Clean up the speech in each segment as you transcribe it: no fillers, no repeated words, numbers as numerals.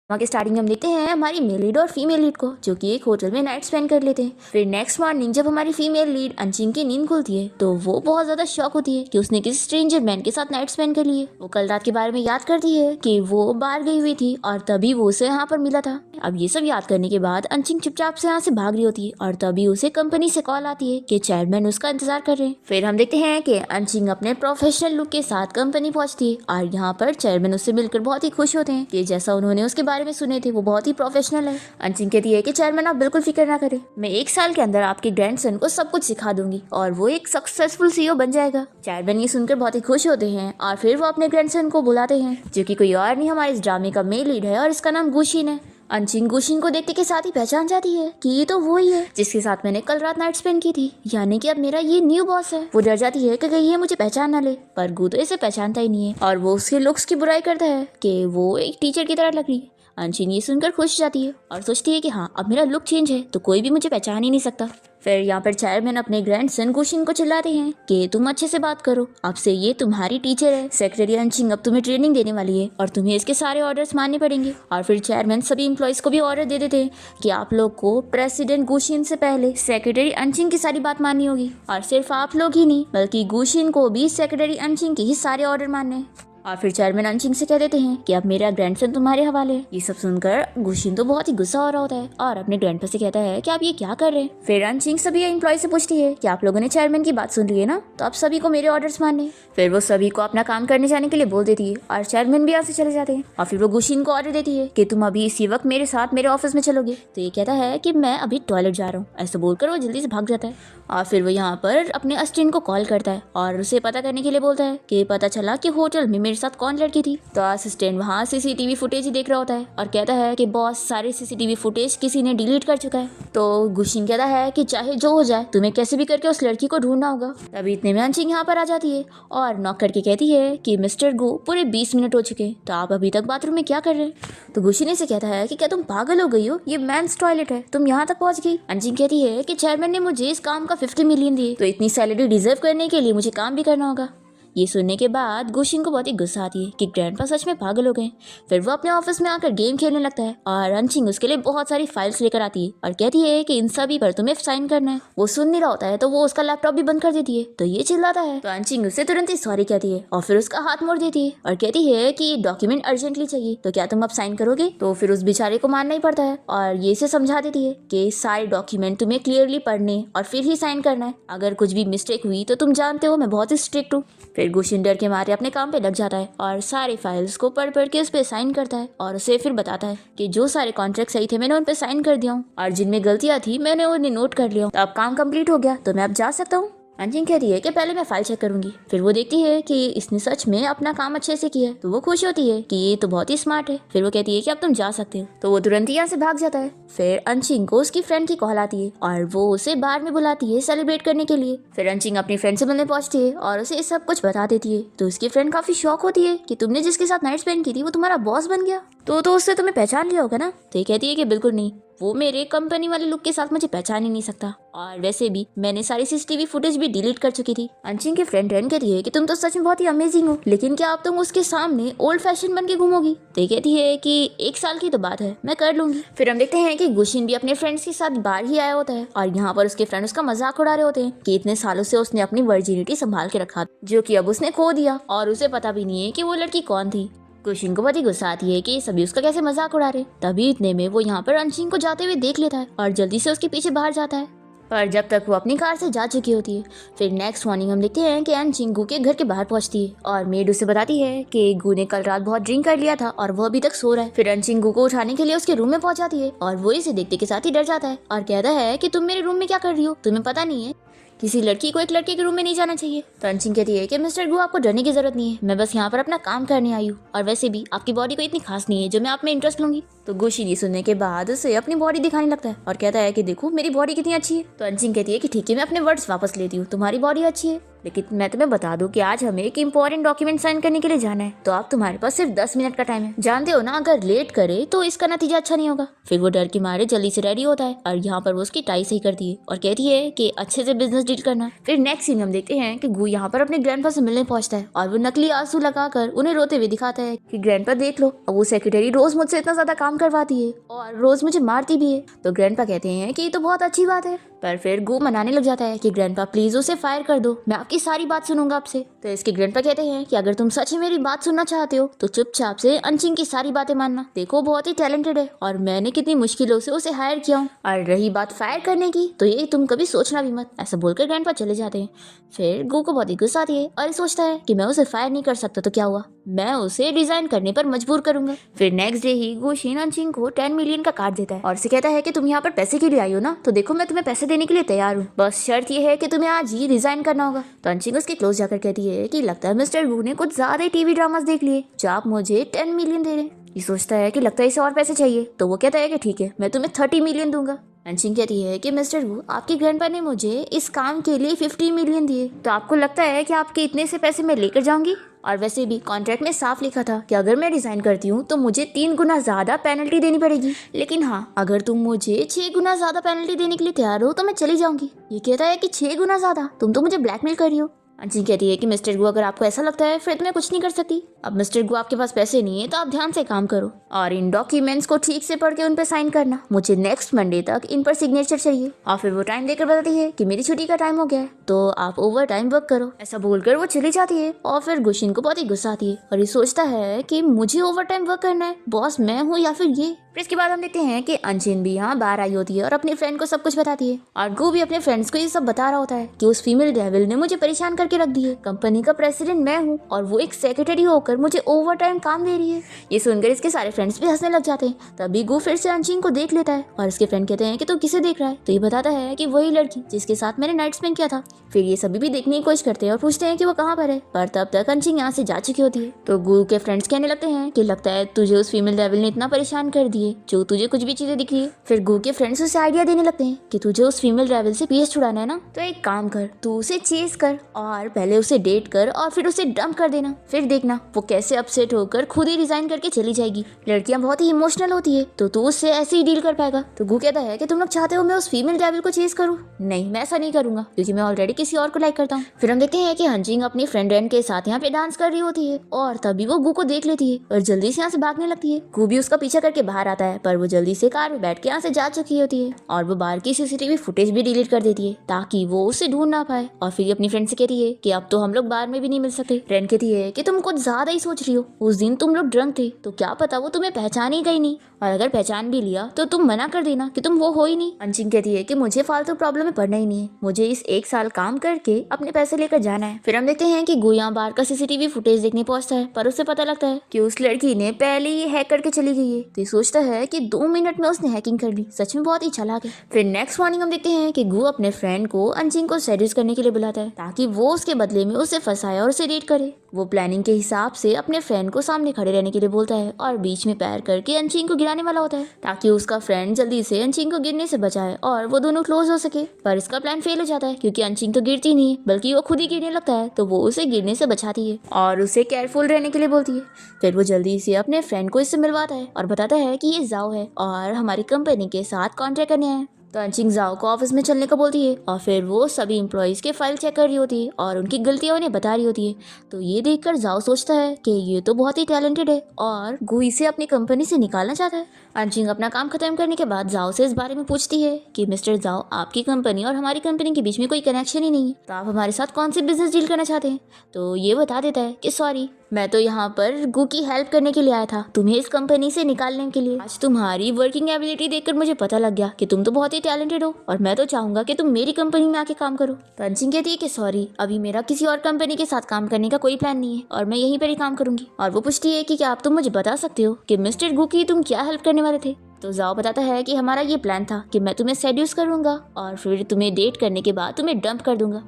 वहाँ के स्टार्टिंग में हम देखते हैं हमारी मेल लीड और फीमेल लीड को, जो कि एक होटल में नाइट स्पेंड कर लेते हैं। फिर नेक्स्ट मॉर्निंग जब हमारी फीमेल लीड अंशिंग की नींद खुलती है तो वो बहुत ज्यादा शॉक होती है कि उसने किसी स्ट्रेंजर मैन के साथ नाइट स्पेंड कर लिए। वो कल रात के बारे में याद करती है कि वो बाहर गई हुई थी और तभी वो उसे यहाँ पर मिला था। अब ये सब याद करने के बाद अंशिंग चुपचाप से यहाँ से भाग रही होती है और तभी उसे कंपनी से कॉल आती है कि चेयरमैन उसका इंतजार कर रहे हैं। फिर हम देखते हैं कि अंशिंग अपने प्रोफेशनल लुक के साथ कंपनी पहुंचती है और यहाँ पर चेयरमैन उससे मिलकर बहुत ही खुश होते हैं कि जैसा उन्होंने उसके बारे में सुने थे वो बहुत ही प्रोफेशनल है। अंशिंग कहती है कि चेयरमैन आप बिल्कुल फिक्र ना करें, मैं 1 साल के अंदर आपके ग्रैंडसन को सब कुछ सिखा दूंगी और वो एक सक्सेसफुल सीईओ बन जाएगा। चेयरमैन ये सुनकर बहुत ही खुश होते हैं और फिर वो अपने ग्रैंडसन को बुलाते हैं, जो कि कोई और नहीं हमारे इस ड्रामे का मेन लीड है और इसका नाम गुशिन है। अंशिंग गुशिन को देखते के साथ ही पहचान जाती है कि ये तो वही है जिसके साथ मैंने कल रात नाइट स्पेंड की थी, यानी कि अब मेरा ये न्यू बॉस है। वो डर जाती है कि कहीं ये मुझे पहचान ना ले, पर गु तो इसे पहचानता ही नहीं है और वो उसके लुक्स की बुराई करता है कि वो एक टीचर की तरह लग रही है। अंशिंग ये सुनकर खुश जाती है और सोचती है कि हाँ अब मेरा लुक चेंज है तो कोई भी मुझे पहचान ही नहीं सकता। फिर यहाँ पर चेयरमैन अपने ग्रैंडसन गुशिन को चिल्लाते हैं कि तुम अच्छे से बात करो, अब से ये तुम्हारी टीचर है। सेक्रेटरी अंशिंग अब तुम्हें ट्रेनिंग देने वाली है और तुम्हें इसके सारे ऑर्डर्स मानने पड़ेंगे। और फिर चेयरमैन सभी एम्प्लॉयज को भी ऑर्डर दे देते हैं कि आप लोग को प्रेसिडेंट गुशिन से पहले सेक्रेटरी अंशिंग की सारी बात माननी होगी और सिर्फ आप लोग ही नहीं बल्कि गुशिन को भी सेक्रेटरी अंशिंग के ही सारे ऑर्डर मानने हैं। और फिर चेयरमैन अंशिंग से कह देते हैं कि अब मेरा ग्रैंडसन तुम्हारे हवाले है। ये सब सुनकर गुशिन तो बहुत ही गुस्सा हो रहा होता है और अपने ग्रैंडपा से कहता है कि आप ये क्या कर रहे हैं। फिर अंशिंग सभी एम्प्लॉय से पूछती है कि आप लोगों ने चेयरमैन की बात सुन ली है ना, तो आप सभी को मेरे ऑर्डर्स मानने। फिर वो सभी को अपना काम करने जाने के लिए बोल देती है और चेयरमैन भी यहाँ से चले जाते हैं। और फिर वो गुशिन को ऑर्डर देती है कि तुम अभी इसी वक्त मेरे साथ मेरे ऑफिस में चलोगे। तो ये कहता है कि मैं अभी टॉयलेट जा रहा हूँ, ऐसा बोलकर वो जल्दी से भाग जाता है। और फिर वो यहाँ पर अपने असिस्टेंट को कॉल करता है और उसे पता करने के लिए बोलता है कि पता चला कि होटल में मेरे साथ कौन लड़की थी। तो असिस्टेंट वहाँ सीसीटीवी फुटेज ही देख रहा होता है और कहता है कि बॉस सारे सीसीटीवी फुटेज किसी ने डिलीट कर चुका है। तो गुशिन कहता है कि चाहे जो हो जाए तुम्हें कैसे भी करके उस लड़की को ढूंढना होगा। तभी इतने में अंशिंग यहाँ पर आ जाती है और नॉक करके कहती है कि मिस्टर गु पूरे 20 मिनट हो चुके तो आप अभी तक बाथरूम में क्या कर रहे हैं। तो गुशिन से कहता है कि क्या तुम पागल हो गई हो, ये मेंस टॉयलेट है, तुम यहाँ तक पहुँच गई। अंशिंग कहती है कि चेयरमैन ने मुझे इस काम का 50 मिलियन दिए तो इतनी सैलरी डिजर्व करने के लिए मुझे काम भी करना होगा। ये सुनने के बाद गुशिन को बहुत ही गुस्सा आती है कि ग्रैंडपा सच में पागल हो गए। फिर वो अपने ऑफिस में आकर गेम खेलने लगता है और अंशिंग उसके लिए बहुत सारी फाइल्स लेकर आती है और कहती है कि इन सभी पर तुम्हें साइन करना है। वो सुन नहीं रहा होता है तो वो उसका लैपटॉप भी बंद कर देती है। तो ये चिल्लाता है तो अंशिंग उससे तुरंत ही सॉरी कहती है और फिर उसका हाथ मोड़ देती है और कहती है कि डॉक्यूमेंट अर्जेंटली चाहिए, तो क्या तुम अब साइन करोगे। तो फिर उस बेचारे को मानना ही पड़ता है और ये से समझा देती है कि सारे डॉक्यूमेंट तुम्हें क्लियरली पढ़ने और फिर ही साइन करना है, अगर कुछ भी मिस्टेक हुई तो तुम जानते हो मैं बहुत ही स्ट्रिक्ट हूँ। फिर गुशिन डर के मारे अपने काम पे लग जाता है और सारे फाइल्स को पढ़ के उस पे साइन करता है और उसे फिर बताता है कि जो सारे कॉन्ट्रैक्ट सही थे मैंने उन पे साइन कर दिया हूँ और जिनमें गलतियां थी मैंने उन्हें नोट कर लिया हूँ। तो अब काम कंप्लीट हो गया तो मैं अब जा सकता हूँ। अंशिंग कहती है कि पहले मैं फाइल चेक करूंगी। फिर वो देखती है कि इसने सच में अपना काम अच्छे से किया है तो वो खुश होती है कि ये तो बहुत ही स्मार्ट है। फिर वो कहती है कि अब तुम जा सकते हो, तो वो तुरंत ही यहाँ से भाग जाता है। फिर अंशिंग को उसकी फ्रेंड की कॉल आती है और वो उसे बार में बुलाती है सेलिब्रेट करने के लिए। फिर अंशिंग अपनी फ्रेंड से मिलने पहुंचती है और उसे सब कुछ बता देती है। तो उसकी फ्रेंड काफी शॉक होती है कि तुमने जिसके साथ नाइट स्पेंड की थी वो तुम्हारा बॉस बन गया, तो उससे तुम्हें पहचान लिया होगा ना। तो ये कहती है कि बिल्कुल नहीं, वो मेरे कंपनी वाले लुक के साथ मुझे पहचान ही नहीं सकता और वैसे भी मैंने सारी सीसीटीवी फुटेज भी डिलीट कर चुकी थी। अंशिंग की फ्रेंड रन कहती है कि तुम तो सच में बहुत ही अमेजिंग हो, लेकिन क्या अब तुम उसके सामने ओल्ड फैशन बन के घूमोगी। तो ये कहती है कि 1 साल की तो बात है, मैं कर लूंगी। फिर हम देखते हैं कि गुशिन भी अपने फ्रेंड्स के साथ बाहर ही आया होता है और यहाँ पर उसके फ्रेंड उसका मजाक उड़ा रहे होते हैं कि इतने सालों से उसने अपनी वर्जिनिटी संभाल के रखा जो कि अब उसने खो दिया और उसे पता भी नहीं है कि वो लड़की कौन थी। गुशिन को बहुत ही गुस्सा आती है कि सभी उसका कैसे मजाक उड़ा रहे। तभी इतने में वो यहाँ पर अंशिंग को जाते हुए देख लेता है और जल्दी से उसके पीछे बाहर जाता है, पर जब तक वो अपनी कार से जा चुकी होती है। फिर नेक्स्ट मॉर्निंग हम देखते हैं कि अंशिंग गु के घर के बाहर पहुंचती है और मेड उसे बताती है कि गु ने कल रात बहुत ड्रिंक कर लिया था और वो अभी तक सो रहा है। फिर अंशिंग गु को उठाने के लिए उसके रूम में पहुंच जाती है और वो इसे देखते के साथ ही डर जाता है और कहता है कि तुम मेरे रूम में क्या कर रही हो, तुम्हें पता नहीं है किसी लड़की को एक लड़के के रूम में नहीं जाना चाहिए। तो अंशिंग कहती है कि मिस्टर गु आपको डरने की जरूरत नहीं है, मैं बस यहाँ पर अपना काम करने आई हूँ और वैसे भी आपकी बॉडी को इतनी खास नहीं है जो मैं आप में इंटरेस्ट लूंगी। तो गुशिन ये सुनने के बाद उसे अपनी बॉडी दिखाने लगता है और कहता है कि देखो मेरी बॉडी कितनी अच्छी है। तो अंशिंग कहती है कि ठीक है मैं अपने वर्ड्स वापस लेती हूँ, तुम्हारी बॉडी अच्छी है। लेकिन मैं तुम्हें बता दूं कि आज हमें एक इंपॉर्टेंट डॉक्यूमेंट साइन करने के लिए जाना है, तो आप तुम्हारे पास सिर्फ 10 मिनट का टाइम है। जानते हो ना, अगर लेट करे तो इसका नतीजा अच्छा नहीं होगा। फिर वो डर के मारे जल्दी से रेडी होता है और यहाँ पर वो उसकी टाई सही करती है और कहती है कि अच्छे से बिजनेस डील करना। फिर नेक्स्ट सीन हम देखते हैं कि गू यहाँ पर अपने ग्रैंडपा से मिलने पहुंचता है और वो नकली आंसू लगाकर उन्हें रोते हुए दिखाता है कि ग्रैंडपा देख लो, अब वो सेक्रेटरी रोज मुझसे इतना ज्यादा काम करवाती है और रोज मुझे मारती भी है। तो ग्रैंडपा कहते हैं कि ये तो बहुत अच्छी बात है, पर फिर गू मनाने लग जाता है कि ग्रैंडपा प्लीज उसे फायर कर दो, मैं आपकी सारी बात सुनूंगा आपसे। तो इसके ग्रैंडपा कहते हैं कि अगर तुम सच में मेरी बात सुनना चाहते हो तो चुपचाप से अंशिंग की सारी बातें मानना। देखो बहुत ही टैलेंटेड है और मैंने कितनी मुश्किलों से उसे हायर किया हूँ, और रही बात फायर करने की तो ये तुम कभी सोचना भी मत। ऐसा बोलकर ग्रैंडपा चले जाते हैं। फिर गू को बहुत ही गुस्सा आती है और सोचता है कि मैं उसे फायर नहीं कर सकता तो क्या हुआ, मैं उसे रिजाइन करने पर मजबूर करूंगा। फिर नेक्स्ट डे ही गू शीन अंशिंग को 10 मिलियन का कार्ड देता है और उसे कहता है कि तुम यहाँ पर पैसे के लिए आई हो ना, तो देखो मैं तुम्हें पैसे देने के लिए तैयार हूँ, बस शर्त ये है कि तुम्हें आज ही रिजाइन करना होगा। तो अंशिंग उसके क्लोज जाकर कहती है कि लगता है मिस्टर गू ने कुछ ज्यादा ही टीवी ड्रामास देख लिए जो आप मुझे 10 मिलियन दे रहे हैं। ये सोचता है कि लगता है इसे और पैसे चाहिए, तो वो कहता है कि ठीक है मैं तुम्हें 30 मिलियन दूंगा। अंशिंग कहती है कि मिस्टर गू आपके ग्रैंडपा ने मुझे इस काम के लिए 50 मिलियन दिए, तो आपको लगता है कि आपके इतने से पैसे मैं लेकर जाऊंगी? और वैसे भी कॉन्ट्रैक्ट में साफ लिखा था कि अगर मैं रिजाइन करती हूँ तो मुझे 3 गुना ज्यादा पेनल्टी देनी पड़ेगी, लेकिन हाँ अगर तुम मुझे 6 गुना ज्यादा पेनल्टी देने के लिए तैयार हो तो मैं चली जाऊंगी। ये कहता है कि 6 गुना ज्यादा, तुम तो मुझे ब्लैकमेल कर रही हो। अंशिंग कहती है कि मिस्टर गु अगर आपको ऐसा लगता है फिर तो मैं कुछ नहीं कर सकती। अब मिस्टर गु आपके पास पैसे नहीं है तो आप ध्यान से काम करो और इन डॉक्यूमेंट्स को ठीक से पढ़ के उन पर साइन करना, मुझे नेक्स्ट मंडे तक इन पर सिग्नेचर चाहिए। और फिर वो टाइम देकर बताती है कि मेरी छुट्टी का टाइम हो गया है तो आप ओवर टाइम वर्क करो। ऐसा बोलकर वो चली जाती है और फिर गुशिन को बहुत ही गुस्सा आती है और ये सोचता है कि मुझे ओवर टाइम वर्क करना है, बॉस मैं हूँ या फिर ये। फिर इसके बाद हम देखते हैं कि अंशिन भी यहाँ बाहर आई होती है और अपने फ्रेंड को सब कुछ बताती है और गु भी अपने फ्रेंड्स को ये सब बता रहा होता है कि उस फीमेल डेविल ने मुझे परेशान करके रख दी है, कंपनी का प्रेसिडेंट मैं हूँ और वो एक सेक्रेटरी होकर मुझे ओवर टाइम काम दे रही है। ये सुनकर इसके सारे फ्रेंड्स भी हंसने लग जाते हैं। तभी गु फिर से अंशिन को देख लेता है और इसके फ्रेंड कहते हैं कि तू किसे देख रहा है, तो ये बताता है कि वही लड़की जिसके साथ मैंने नाइट स्पेंड किया था। फिर ये सभी भी देखने की कोशिश करते हैं और पूछते हैं कि वो कहाँ पर है, पर तब तक अंशिन यहाँ से जा चुकी होती है। तो गु के फ्रेंड्स कहने लगते हैं कि लगता है तुझे उस फीमेल डेविल ने इतना परेशान कर दिए जो तुझे कुछ भी चीजें दिख रही है। फिर गु के फ्रेंड्स उसे आइडिया देने लगते हैं कि तुझे उस फीमेल डेविल से पीएस छुड़ाना है ना, तो एक काम कर, तू उसे चेस कर और पहले उसे डेट कर और फिर उसे डंप कर देना, फिर देखना वो कैसे अपसेट होकर खुद ही रिजाइन करके चली जाएगी। लड़कियां बहुत ही इमोशनल होती है तो तू उससे ऐसे ही डील कर पाएगा। तो गु कहता है कि तुम लोग चाहते हो मैं उस फीमेल डेविल को चेस करूँ? नहीं, मैं ऐसा नहीं करूंगा क्योंकि मैं ऑलरेडी किसी और को लाइक करता हूँ। फिर हम देखते हैं कि हंजिंग अपनी फ्रेंड रैन के साथ यहाँ पे डांस कर रही होती है और तभी वो गु को देख लेती है और जल्दी से यहाँ से भागने लगती है। गु भी उसका पीछा करके बाहर आता है पर वो जल्दी से कार में बैठ के यहाँ से जा चुकी होती है और वो बाहर की सीसीटीवी फुटेज भी डिलीट कर देती है ताकि वो उसे ढूंढ ना पाए। और फिर अपनी फ्रेंड से कहती है कि अब तो हम लोग बाहर में भी नहीं मिल सकते। फ्रेंड कहती है कि तुम कुछ ज्यादा ही सोच रही हो, उस दिन तुम लोग ड्रंक थे तो क्या पता वो तुम्हें पहचान ही गई नहीं, और अगर पहचान भी लिया तो तुम मना कर देना कि तुम वो हो ही नहीं। अंशिंग कहती है कि मुझे फालतू प्रॉब्लम में पड़ना ही नहीं है, मुझे इस 1 साल काम करके अपने पैसे लेकर जाना है। फिर हम देखते हैं कि गुया बार का सीसीटीवी फुटेज देखने पहुंचता है पर उसे पता लगता है कि उस लड़की ने पहले ही हैक करके चली गई है। तो सोचता है कि 2 मिनट में उसने हैकिंग कर ली, सच में बहुत ही चालाक है। फिर नेक्स्ट मॉर्निंग हम देखते हैं कि गु अपने फ्रेंड को अंशिंग को सेड्यूस करने के लिए बुलाता है ताकि वो उसके बदले में उसे फंसाए और उसे डेट करे। वो प्लानिंग के हिसाब से अपने फ्रेंड को सामने खड़े रहने के लिए बोलता है और बीच में पैर करके अंशिंग को गिराने वाला होता है ताकि उसका फ्रेंड जल्दी से अंशिंग को गिरने से बचाए और वो दोनों क्लोज हो सके। पर इसका प्लान फेल हो जाता है क्योंकि अंशिंग तो गिरती नहीं है बल्कि वो खुद ही गिरने लगता है, तो वो उसे गिरने से बचाती है और उसे केयरफुल रहने के लिए बोलती है। फिर वो जल्दी से अपने फ्रेंड को इससे मिलवाता है और बताता है कि ये जाओ है और हमारी कंपनी के साथ कॉन्ट्रैक्ट करने आए। तो अंशिंग जाओ को ऑफिस में चलने को बोलती है और फिर वो सभी एम्प्लॉइज के फाइल चेक कर रही होती है और उनकी गलतियां उन्हें बता रही होती है। तो ये देखकर जाओ सोचता है कि ये तो बहुत ही टैलेंटेड है और गु इसे अपनी कंपनी से निकालना चाहता है। अंशिंग अपना काम खत्म करने के बाद जाओ से इस बारे में पूछती है कि मिस्टर जाओ, आपकी कंपनी और हमारी कंपनी के बीच में कोई कनेक्शन ही नहीं है, तो आप हमारे साथ कौन सी बिजनेस डील करना चाहते हैं? तो ये बता देता है कि सॉरी, मैं तो यहाँ पर गु की हेल्प करने के लिए आया था, तुम्हें इस कंपनी से निकालने के लिए। आज तुम्हारी वर्किंग एबिलिटी देखकर मुझे पता लग गया कि तुम तो बहुत ही टैलेंटेड हो और मैं तो चाहूंगा कि तुम मेरी कंपनी में आके काम करो। तो अंशिंग कहती है कि सॉरी, अभी मेरा किसी और कंपनी के साथ काम करने का कोई प्लान नहीं है और मैं यहीं पर ही काम करूंगी। और वो पूछती है कि क्या आप तुम मुझे बता सकते हो कि मिस्टर गु की तुम क्या हेल्प करने वाले थे? तो जाओ बताता है कि हमारा ये प्लान था कि मैं तुम्हें सेड्यूस करूंगा और फिर तुम्हें डेट करने के बाद तुम्हें डंप कर दूंगा।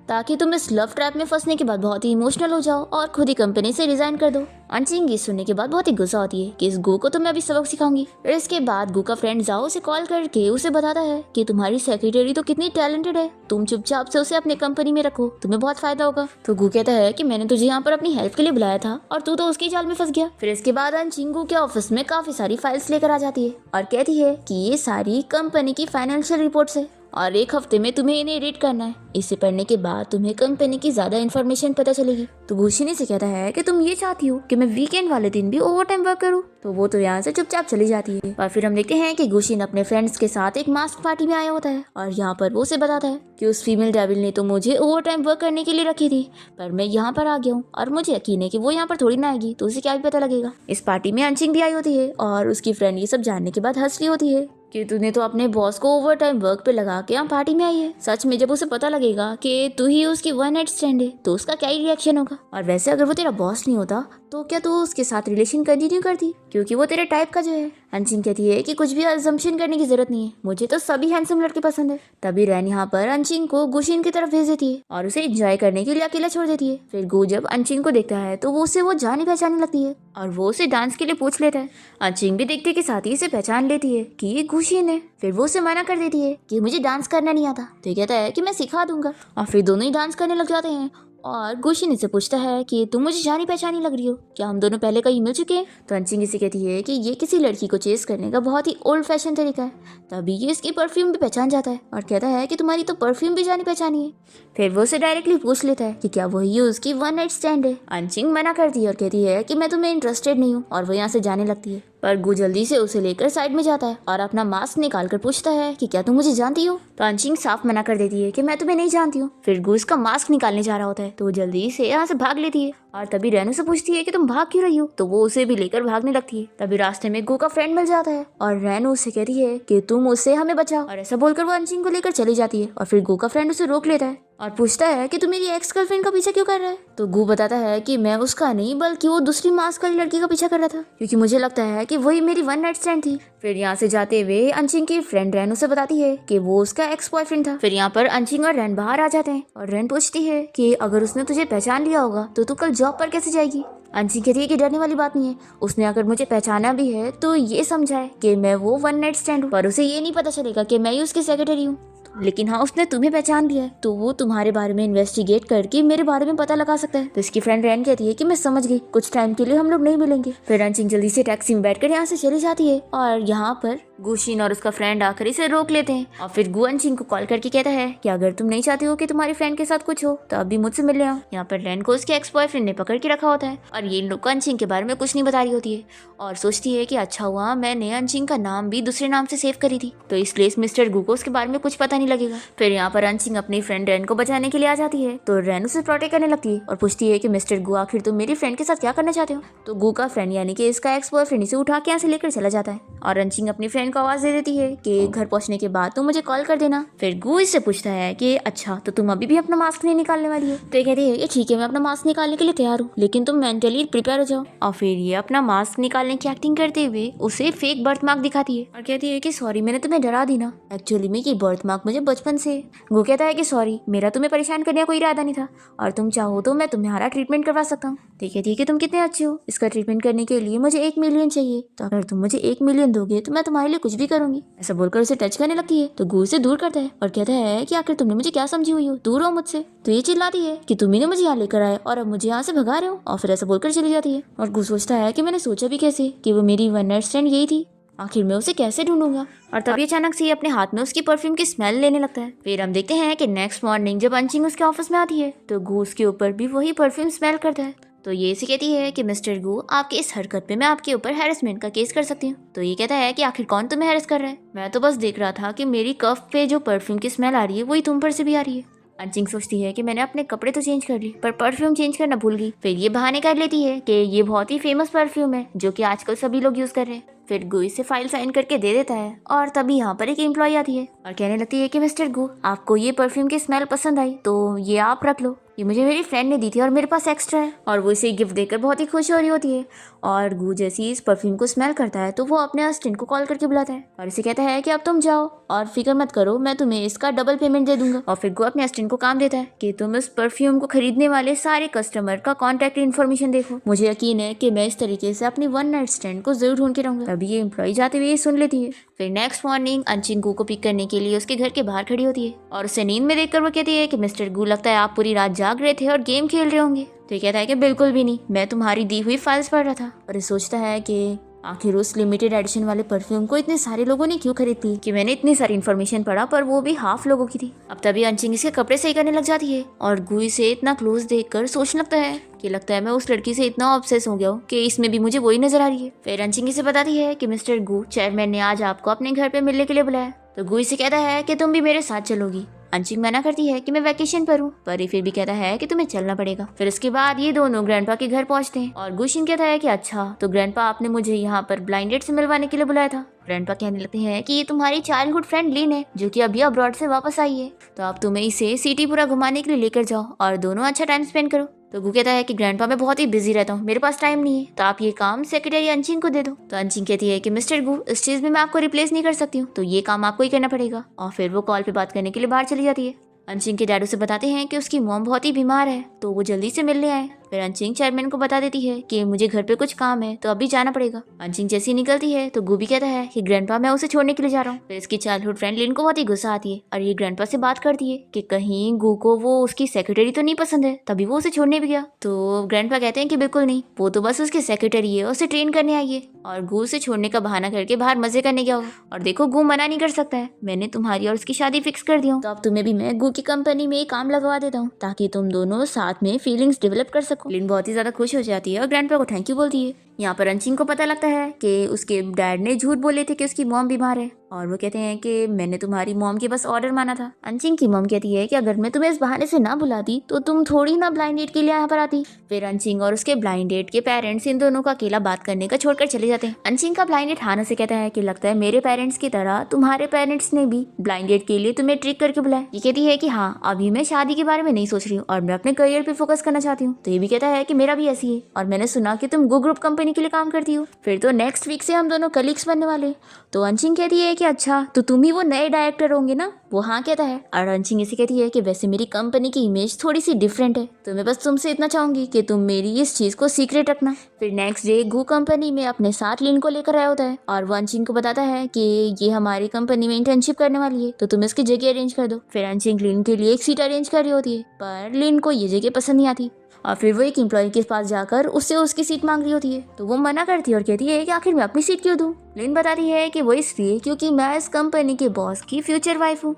ताकि तुम इस लव ट्रैप में फंसने के बाद बहुत ही इमोशनल हो जाओ और खुद ही कंपनी से रिजाइन कर दो। अंचिंग ये सुनने के बाद बहुत ही गुस्सा होती है कि इस गु को तो मैं अभी सबक सिखाऊंगी। फिर इसके बाद गु का फ्रेंड जाओ उसे कॉल करके उसे बताता है कि तुम्हारी सेक्रेटरी तो कितनी टैलेंटेड है, तुम चुपचाप से उसे अपने कंपनी में रखो, तुम्हें बहुत फायदा होगा। तो गु कहता है कि मैंने तुझे यहाँ पर अपनी हेल्प के लिए बुलाया था और तू तो उसकी जाल में फंस गया। फिर इसके बाद अंचिंग गु के ऑफिस में काफी सारी फाइल्स लेकर आ जाती है और कहती है कि ये सारी कंपनी की फाइनेंशियल रिपोर्ट्स है और एक हफ्ते में तुम्हें इन्हें रीड करना है। इसे पढ़ने के बाद तुम्हें कंपनी की ज्यादा इन्फॉर्मेशन पता चलेगी। तो गुशिनी से कहता है कि तुम ये चाहती हो कि मैं वीकेंड वाले दिन भी ओवर टाइम वर्क करूँ। तो वो तो यहाँ से चुपचाप चली जाती है। और फिर हम देखते हैं कि गुशिन अपने फ्रेंड्स के साथ एक मास्क पार्टी में आया होता है और यहाँ पर वो उसे बताता है कि उस फीमेल डेविल ने तो मुझे ओवर टाइम वर्क करने के लिए रखी थी, पर मैं यहाँ पर आ गया हूँ और मुझे यकीन है कि वो यहाँ पर थोड़ी ना आएगी, तो उसे क्या भी पता लगेगा। इस पार्टी में अंचिंग भी आई होती है और उसकी फ्रेंड ये सब जानने के बाद हंस रही होती है कि तूने तो अपने बॉस को ओवर टाइम वर्क पे लगा के यहाँ पार्टी में आई है। सच में जब उसे पता लगेगा कि तू ही उसकी वन नाइट स्टैंड है तो उसका क्या ही रिएक्शन होगा। और वैसे अगर वो तेरा बॉस नहीं होता तो क्या तू उसके साथ रिलेशन कंटिन्यू करती, क्योंकि वो तेरे टाइप का जो है। अंशिंग कहती है कि कुछ भी अजम्पशन करने की जरूरत नहीं है, मुझे तो सभी हैंडसम लड़के पसंद है। तभी रैन यहाँ पर अंशिंग को गुशिन की तरफ भेज देती है और उसे एंजॉय करने के लिए अकेला छोड़ देती है। फिर गु जब अंशिंग को देखता है तो वो उसे वो जानी पहचानी लगती है और वो उसे डांस के लिए पूछ लेता है। अंशिंग भी देखते के साथ ही इसे पहचान लेती है कि ये गुशिन है। फिर वो उसे मना कर देती है कि मुझे डांस करना नहीं आता, तो ये कहता है कि मैं सिखा दूंगा। और फिर दोनों ही डांस करने लग जाते हैं और गुशिन इसे पूछता है कि तुम मुझे जानी पहचानी लग रही हो, क्या हम दोनों पहले कहीं मिल चुके हैं। तो अंशिंग इसे कहती है कि ये किसी लड़की को चेस करने का बहुत ही ओल्ड फैशन तरीका है। तभी ये इसकी परफ्यूम भी पहचान जाता है और कहता है कि तुम्हारी तो परफ्यूम भी जानी पहचानी है। फिर वो उसे डायरेक्टली पूछ लेता है कि क्या वही उसकी वन नाइट स्टैंड है। अंशिंग मना करती है और कहती है कि मैं तुम्हें इंटरेस्टेड नहीं हूँ और वो यहाँ से जाने लगती है। पर गु जल्दी से उसे लेकर साइड में जाता है और अपना मास्क निकाल कर पूछता है कि क्या तुम मुझे जानती हो। तो अंशिंग साफ मना कर देती है कि मैं तुम्हें नहीं जानती हूँ। फिर गु इसका मास्क निकालने जा रहा होता है तो वो जल्दी से यहाँ से भाग लेती है और तभी रैनू से पूछती है कि तुम भाग क्यों रही हो। तो वो उसे भी लेकर भागने लगती है। तभी रास्ते में गु का फ्रेंड मिल जाता है और रैनू उसे कहती है कि तुम उससे हमें बचाओ, और ऐसा बोलकर वो अंशिंग को लेकर चली जाती है। और फिर गु का फ्रेंड उसे रोक लेता है और पूछता है कि तू मेरी एक्स गर्लफ्रेंड का पीछा क्यों कर रहा है। तो गु बताता है कि मैं उसका नहीं बल्कि वो दूसरी मास्क वाली लड़की का पीछा कर रहा था, क्योंकि मुझे लगता है कि वही मेरी वन नाइट स्टैंड थी। फिर यहाँ से जाते हुए अंशिंग की फ्रेंड रैन उसे बताती है कि वो उसका एक्स बॉयफ्रेंड था। फिर यहाँ पर अंशिंग और रैन बाहर आ जाते हैं और रैन पूछती है कि अगर उसने तुझे पहचान लिया होगा तो तू कल जॉब पर कैसे जाएगी। अंशिंग कहती है कि डरने वाली बात नहीं है, उसने अगर मुझे पहचाना भी है तो ये समझाए कि मैं वो वन नाइट स्टैंड हूँ, पर उसे ये नहीं पता चलेगा कि मैं ही उसकी सेक्रेटरी हूँ। लेकिन हाँ, उसने तुम्हें पहचान लिया है तो वो तुम्हारे बारे में इन्वेस्टिगेट करके मेरे बारे में पता लगा सकता है। तो इसकी फ्रेंड रैन कहती है कि मैं समझ गई, कुछ टाइम के लिए हम लोग नहीं मिलेंगे। फिर अंशिंग जल्दी से टैक्सी में बैठकर यहाँ से चली जाती है और यहाँ पर गुशिन और उसका फ्रेंड आकर इसे रोक लेते हैं। और फिर गु अंशिंग को कॉल करके कहता है कि अगर तुम नहीं चाहते हो कि तुम्हारी फ्रेंड के साथ कुछ हो तो अभी मुझसे मिलने आओ। यहाँ पर रैन को उसके एक्स बॉयफ्रेंड ने पकड़ के रखा होता है और ये इन लोग को अंशिंग के बारे में कुछ नहीं बता रही होती है और सोचती है कि अच्छा हुआ मैंने अंशिंग का नाम भी दूसरे नाम से सेव करी थी, तो इसलिए इस मिस्टर गु को उसके बारे में कुछ पता नहीं लगेगा। फिर यहाँ पर अंशिंग अपनी फ्रेंड रैन को बचाने के लिए आ जाती है तो रैन उसे प्रोटेक्ट करने लगती है और पूछती है कि मिस्टर गु आखिर तुम मेरी फ्रेंड के साथ क्या करना चाहते हो। तो गु का फ्रेंड यानी कि इसका एक्स बॉयफ्रेंड इसे उठा के यहाँ से लेकर चला जाता है और अंशिंग अपनी फ्रेंड को आवाज दे देती है कि घर पहुंचने के बाद तुम मुझे कॉल कर देना। फिर गु इससे पूछता है कि अच्छा तो तुम अभी भी अपना मास्क नहीं निकालने वाली है। तो ये कहती है कि ठीक है मैं अपना मास्क निकालने के लिए तैयार हूँ, लेकिन तुम मेंटली प्रिपेयर हो जाओ। और फिर ये अपना मास्क निकालने की एक्टिंग करते हुए उसे फेक बर्थ मार्क दिखाती है और कहती है कि सॉरी मैंने तुम्हें डरा दी ना, एक्चुअली में ये बर्थ मार्क मुझे बचपन से। गु कहता है कि सॉरी मेरा तुम्हें परेशान करने का कोई इरादा नहीं था और तुम चाहो तो मैं तुम्हारा ट्रीटमेंट करवा सकता हूँ। ठीक है तुम कितने अच्छे हो, इसका ट्रीटमेंट करने के लिए मुझे 1 मिलियन चाहिए, तो अगर तुम मुझे 1 मिलियन दोगे तो मैं तुम्हारे लिए कुछ भी करूंगी। ऐसा बोलकर उसे टच करने लगती है तो गु उसे दूर करता है और कहता है कि आखिर तुमने मुझे क्या समझी हुई हो, दूर हो मुझसे। तो ये चिल्लाती है कि तुम ही ने मुझे यहाँ लेकर आए और अब मुझे यहाँ से भगा रहे हो, और फिर ऐसा बोलकर चली जाती है। और गु सोचता है कि मैंने सोचा भी कैसे कि वो मेरी वन नाइट स्टैंड यही थी, आखिर मैं उसे कैसे ढूंढूंगा। और तभी अचानक से ये अपने हाथ में उसकी परफ्यूम की स्मेल लेने लगता है। फिर हम देखते हैं कि नेक्स्ट मॉर्निंग जब अंशिंग उसके ऑफिस में आती है तो गु उसके ऊपर भी वही परफ्यूम स्मेल करता है। तो ये इसे कहती है कि मिस्टर गु आपके इस हरकत पे मैं आपके ऊपर हैरेसमेंट का केस कर सकती हूँ। तो ये कहता है कि आखिर कौन तुम्हें हैरेस कर रहा है, मैं तो बस देख रहा था कि मेरी कफ पे जो परफ्यूम की स्मेल आ रही है वही तुम पर से भी आ रही है। अंशिंग सोचती है कि मैंने अपने कपड़े तो चेंज कर लिए पर परफ्यूम चेंज करना भूल गई। फिर ये बहाने कर लेती है कि ये बहुत ही फेमस परफ्यूम है जो कि आजकल सभी लोग यूज कर रहे हैं। फिर गु इसे फाइल साइन करके दे देता है और तभी यहाँ पर एक एम्प्लॉय आती है और कहने लगती है कि मिस्टर गु आपको ये परफ्यूम की स्मेल पसंद आई तो ये आप रख लो, ये मुझे मेरी फ्रेंड ने दी थी और मेरे पास एक्स्ट्रा है। और वो इसे गिफ्ट देकर बहुत ही खुश हो रही होती है। और गू जैसे ही इस परफ्यूम को स्मेल करता है तो वो अपने असिस्टेंट को कॉल करके बुलाता है और इसे कहता है कि अब तुम जाओ और फिक्र मत करो, मैं तुम्हें इसका डबल पेमेंट दे दूंगा। और फिर गू अपने असिस्टेंट को काम देता है कि तुम इस परफ्यूम को खरीदने वाले सारे कस्टमर का कॉन्टैक्ट इन्फॉर्मेशन देखो। मुझे यकीन है कि मैं इस तरीके से अपनी वन नाइट स्टैंड को जरूर ढूंढ के रहूंगा। तभी ये एम्प्लॉय जाते हुए सुन लेती है। फिर नेक्स्ट मॉर्निंग अंचिंग गू को पिक करने के लिए उसके घर के बाहर खड़ी होती है और उसे नींद में देखकर वो कहती है कि मिस्टर गू, लगता है आप पूरी रात जाग रहे थे और गेम खेल रहे होंगे। तो ये कहता है कि बिल्कुल भी नहीं, मैं तुम्हारी दी हुई फाइल्स पढ़ रहा था। और ये सोचता है कि आखिर उस लिमिटेड एडिशन वाले परफ्यूम को इतने सारे लोगों ने क्यों खरीद ली कि मैंने इतनी सारी इन्फॉर्मेशन पढ़ा पर वो भी हाफ लोगों की थी। अब तभी अंचिंग इसके कपड़े सही करने लग जाती है और गू इसे इतना क्लोज देखकर सोचने लगता है कि लगता है मैं उस लड़की से इतना ऑब्सेस हो गया हूँ कि इसमें भी मुझे वही नजर आ रही है। फिर अंचिंग इसे बताती है कि मिस्टर गू, चेयरमैन ने आज आपको अपने घर पे मिलने के लिए बुलाया। तो गू इसे कहता है कि तुम भी मेरे साथ चलोगी। अंशिक मना करती है कि मैं वैकेशन पर हूँ, पर ये फिर भी कहता है कि तुम्हें चलना पड़ेगा। फिर इसके बाद ये दोनों ग्रैंडपा के घर पहुंचते हैं और गुशिन कहता है कि अच्छा तो ग्रैंडपा, आपने मुझे यहाँ पर ब्लाइंड डेट से मिलवाने के लिए बुलाया था। ग्रैंडपा कहने लगते हैं कि ये तुम्हारी चाइल्डहुड फ्रेंड लिन है जो कि अभी अब्रॉड से वापस आई है, तो अब तुम्हें इसे सिटी पूरा घुमाने के लिए लेकर जाओ और दोनों अच्छा टाइम स्पेंड करो। तो गू कहता है कि ग्रैंडपा, मैं बहुत ही बिजी रहता हूँ, मेरे पास टाइम नहीं है, तो आप ये काम सेक्रेटरी अंशिंग को दे दो। तो अंशिंग कहती है कि मिस्टर गू, इस चीज में मैं आपको रिप्लेस नहीं कर सकती हूँ, तो ये काम आपको ही करना पड़ेगा। और फिर वो कॉल पे बात करने के लिए बाहर चली जाती है। अंशिंग के डैडू से बताते हैं कि उसकी मॉम बहुत ही बीमार है तो वो जल्दी से मिलने आए। फिर अंशिंग चेयरमैन को बता देती है कि मुझे घर पे कुछ काम है तो अभी जाना पड़ेगा। अंशिंग जैसी निकलती है तो गूबी कहता है कि ग्रैंडपा, मैं उसे छोड़ने के लिए जा रहा हूँ। फिर इसकी चाइल्डहुड फ्रेंड लिन को बहुत ही गुस्सा आती है और ये ग्रैंडपा से बात करती है कि कहीं गू को वो उसकी सेक्रेटरी तो नहीं पसंद है, तभी वो उसे छोड़ने भी गया। तो ग्रैंडपा कहते हैं कि बिल्कुल नहीं, वो तो बस उसकी सेक्रेटरी है, उसे ट्रेन करने आई है और गू उसे छोड़ने का बहाना करके बाहर मजे करने गया होगा। और देखो, गू मना नहीं कर सकता है, मैंने तुम्हारी और उसकी शादी फिक्स कर दी हूँ, तो अब तुम्हें भी मैं गू की कंपनी में काम लगवा देता हूँ ताकि तुम दोनों साथ में फीलिंग्स डेवलप कर सको। लिन बहुत ही ज्यादा खुश हो जाती है और ग्रैंडपा को थैंक यू बोलती है। यहाँ पर अंशिंग को पता लगता है कि उसके डैड ने झूठ बोले थे कि उसकी मॉम बीमार है और वो कहते हैं कि मैंने तुम्हारी मॉम के बस ऑर्डर माना था। अंशिंग की मॉम कहती है कि अगर मैं तुम्हें इस बहाने से ना बुलाती तो तुम थोड़ी ना ब्लाइंड डेट के लिए यहाँ पर आती। फिर अंशिंग और उसके ब्लाइंड डेट के पेरेंट्स इन दोनों का अकेला बात करने का छोड़कर चले जाते हैं। अंशिंग का ब्लाइंड डेट हाना से कहता है कि लगता है मेरे पेरेंट्स की तरह तुम्हारे पेरेंट्स ने भी ब्लाइंड डेट के लिए तुम्हें ट्रिक करके बुलाया। ये कहती है कि हाँ, अभी मैं शादी के बारे में नहीं सोच रही हूँ और मैं अपने करियर पे फोकस करना चाहती हूँ। तो ये भी कहता है कि मेरा भी ऐसी है और मैंने सुना कि तुम गू ग्रुप कंपनी के लिए काम करती हो, फिर तो नेक्स्ट वीक से हम दोनों कलीग्स बनने वाले। तो अंशिंग कहती है कि अच्छा तो तुम ही वो नए डायरेक्टर होंगे ना। वो हाँ कहता है और अंशिंग इसे कहती है कि वैसे मेरी कंपनी की इमेज थोड़ी सी डिफरेंट है, तो मैं बस तुमसे इतना चाहूंगी कि तुम मेरी इस चीज को सीक्रेट रखना। फिर नेक्स्ट डे गू कंपनी में अपने साथ लिन को लेकर आया होता है और वो अंशिंग को बताता है कि ये हमारी कंपनी में इंटर्नशिप करने वाली है, तो तुम इसकी जगह अरेंज कर दो। फिर अंशिंग लिन के लिए एक सीट अरेंज कर रही होती है पर लिन को ये जगह पसंद नहीं आती और फिर वो एक एम्प्लॉय के पास जाकर उससे उसकी सीट मांग रही होती है। तो वो मना करती है और कहती है कि आखिर मैं अपनी सीट क्यों दूं। लिन बताती है कि वो इसलिए क्योंकि मैं इस कंपनी के बॉस की फ्यूचर वाइफ हूँ।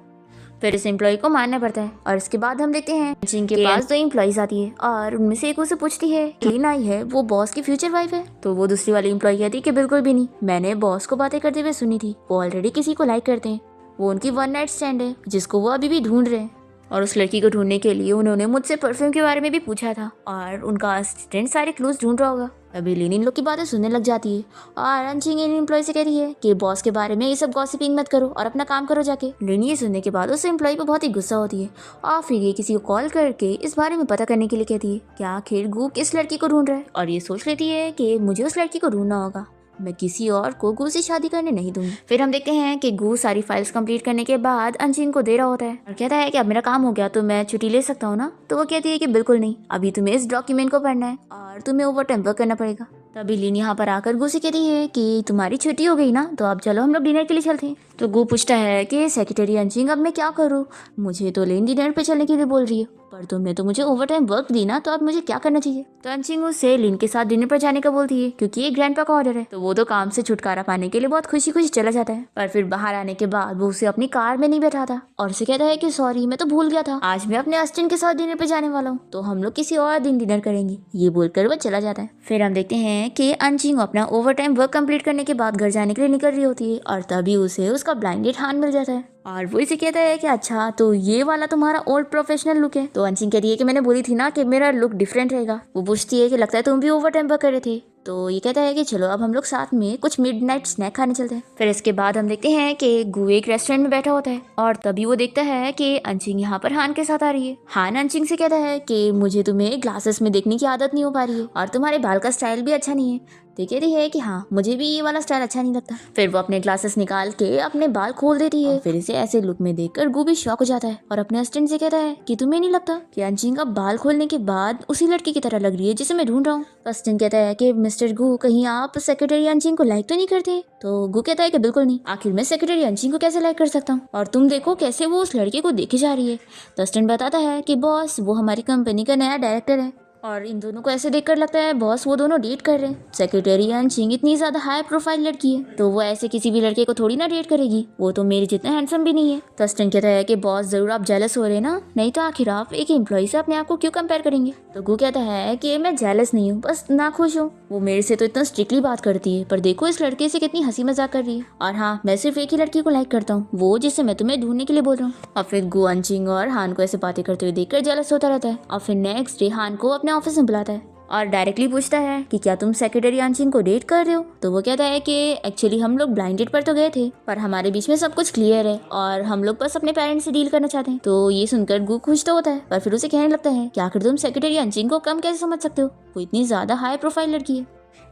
फिर इस एम्प्लॉय को मानना पड़ता है और इसके बाद हम देखते हैं अंशिंग के पास दो एम्प्लॉयज आती है और उनमें से एक उसे पूछती है कि लिन आई है वो बॉस की फ्यूचर वाइफ है। तो वो दूसरी वाली एम्प्लॉय कहती है कि बिल्कुल भी नहीं, मैंने बॉस को बातें करते हुए सुनी थी, वो ऑलरेडी किसी को लाइक करते हैं, वो उनकी वन नाइट स्टैंड है जिसको वो अभी भी ढूंढ रहे हैं और उस लड़की को ढूंढने के लिए उन्होंने मुझसे परफ्यूम के बारे में भी पूछा था और उनका असिस्टेंट सारे क्लूज ढूंढ रहा होगा। अभी लिन इन लोग की बातें सुनने लग जाती है और अंशिंग इन एम्प्लॉय से कहती है कि बॉस के बारे में ये सब गॉसिपिंग मत करो और अपना काम करो जाके। लिन ये सुनने के बाद उस एम्प्लॉय को बहुत ही गुस्सा होती है और फिर ये किसी को कॉल करके इस बारे में पता करने के लिए कहती है कि आखिर गू किस लड़की को ढूंढ रहा है और ये सोच लेती है कि मुझे उस लड़की को ढूंढना होगा, मैं किसी और को गू से शादी करने नहीं दूंगी। फिर हम देखते हैं कि गू सारी फाइल्स कंप्लीट करने के बाद अंशिंग को दे रहा होता है और कहता है कि अब मेरा काम हो गया तो मैं छुट्टी ले सकता हूँ ना। तो वो कहती है कि बिल्कुल नहीं, अभी तुम्हें इस डॉक्यूमेंट को पढ़ना है और तुम्हें ओवर टाइम वर्क करना पड़ेगा। तभी लिन यहाँ पर आकर गू से कहती है कि तुम्हारी छुट्टी हो गई ना, तो अब चलो हम लोग डिनर के लिए चलते हैं। तो गू पूछता है कि सेक्रेटरी अंशिंग, अब मैं क्या करूँ, मुझे तो लिन डिनर पे चलने के लिए बोल रही है पर तुमने तो मुझे ओवर टाइम वर्क दी ना, तो अब मुझे क्या करना चाहिए। तो अंशिंग उससे लिन के साथ डिनर पर जाने का बोलती है क्योंकि ये ग्रैंडपा का ऑर्डर है। तो वो तो काम से छुटकारा पाने के लिए बहुत खुशी खुशी चला जाता है पर फिर बाहर आने के बाद वो उसे अपनी कार में नहीं बैठाता और उसे कहता है कि सॉरी, मैं तो भूल गया था, आज मैं अपने असिस्टेंट के साथ डिनर पे जाने वाला हूँ, तो हम लोग किसी और दिन डिनर करेंगे। ये बोलकर वो चला जाता है। फिर हम देखते हैं कि अंशिंग अपना ओवर टाइम वर्क कंप्लीट करने के बाद घर जाने के लिए निकल रही होती है और तभी उसे उसका ब्लाइंड डेट हान मिल जाता है और वो इसे कहता है कि अच्छा तो ये वाला तुम्हारा ओल्ड प्रोफेशनल लुक है। तो अंशिंग कहती है कि मैंने बोली थी ना कि मेरा लुक डिफरेंट रहेगा। वो पूछती है कि लगता है तुम भी ओवर टाइम वर्क कर रहे थे। तो ये कहता है कि चलो अब हम लोग साथ में कुछ मिडनाइट स्नैक खाने चलते हैं। फिर इसके बाद हम देखते हैं कि गु एक रेस्टोरेंट में बैठा होता है और तभी वो देखता है कि अंशिंग यहाँ पर हान के साथ आ रही है। हान अंशिंग से कहता है कि मुझे तुम्हें ग्लासेस में देखने की आदत नहीं हो पा रही है और तुम्हारे बाल का स्टाइल भी अच्छा नहीं है। तो कहती है कि हाँ मुझे भी ये वाला स्टाइल अच्छा नहीं लगता। फिर वो अपने ग्लासेस निकाल के अपने बाल खोल देती है। फिर इसे ऐसे लुक में देखकर गु भी शॉक हो जाता है और अपने असिस्टेंट से कहता है कि तुम्हें नहीं लगता कि अंशिंग का बाल खोलने के बाद उसी लड़की की तरह लग रही है जिसे मैं ढूंढ रहा हूँ। असिस्टेंट कहता है कि मिस्टर गु कहीं आप सेक्रेटरी अंशिंग को लाइक तो नहीं करते? तो गु कहता है कि बिल्कुल नहीं, आखिर मैं सेक्रेटरी अंशिंग को कैसे लाइक कर सकता हूँ, और तुम देखो कैसे वो उस लड़के को देखे जा रही है। तो असिस्टेंट बताता है कि बॉस वो हमारी कंपनी का नया डायरेक्टर है और इन दोनों को ऐसे देखकर लगता है बॉस वो दोनों डेट कर रहे हैं। सेक्रेटरी अंशिंग इतनी ज्यादा हाई प्रोफाइल लड़की है तो वो ऐसे किसी भी लड़के को थोड़ी ना डेट करेगी, वो तो मेरे जितना हैंडसम भी नहीं है। तो असिस्टेंट कहता है कि बॉस जरूर आप जेलस हो रहे हैं ना, नहीं तो आखिर आप एक एम्प्लॉय से अपने आप को क्यों कंपेयर करेंगे। तो गु कहता है कि मैं जेलस नहीं हूँ, बस नाखुश हूँ। वो मेरे से तो इतना स्ट्रिक्टली बात करती है पर देखो इस लड़के से कितनी हंसी मजाक कर रही है। और हाँ मैं सिर्फ एक ही लड़की को लाइक करता हूँ, वो जिसे मैं तुम्हें ढूंढने के लिए बोल रहा हूँ। और फिर गु अंशिंग और हान को ऐसे बातें करते हुए देखकर जेलस होता रहता है। और फिर नेक्स्ट डे हान को अपने ऑफिस में बुलाता है और डायरेक्टली पूछता है कि क्या तुम सेक्रेटरी अंशिंग को डेट कर रहे हो। तो वो कहता है कि एक्चुअली हम लोग ब्लाइंड डेट पर तो गए थे पर हमारे बीच में सब कुछ क्लियर है और हम लोग बस अपने पेरेंट्स से डील करना चाहते हैं। तो ये सुनकर गु खुश तो होता है पर फिर उसे कहने लगता है कि आखिर तुम सेक्रेटरी अंशिंग को कम कैसे समझ सकते हो, वो इतनी ज्यादा हाई प्रोफाइल लड़की है,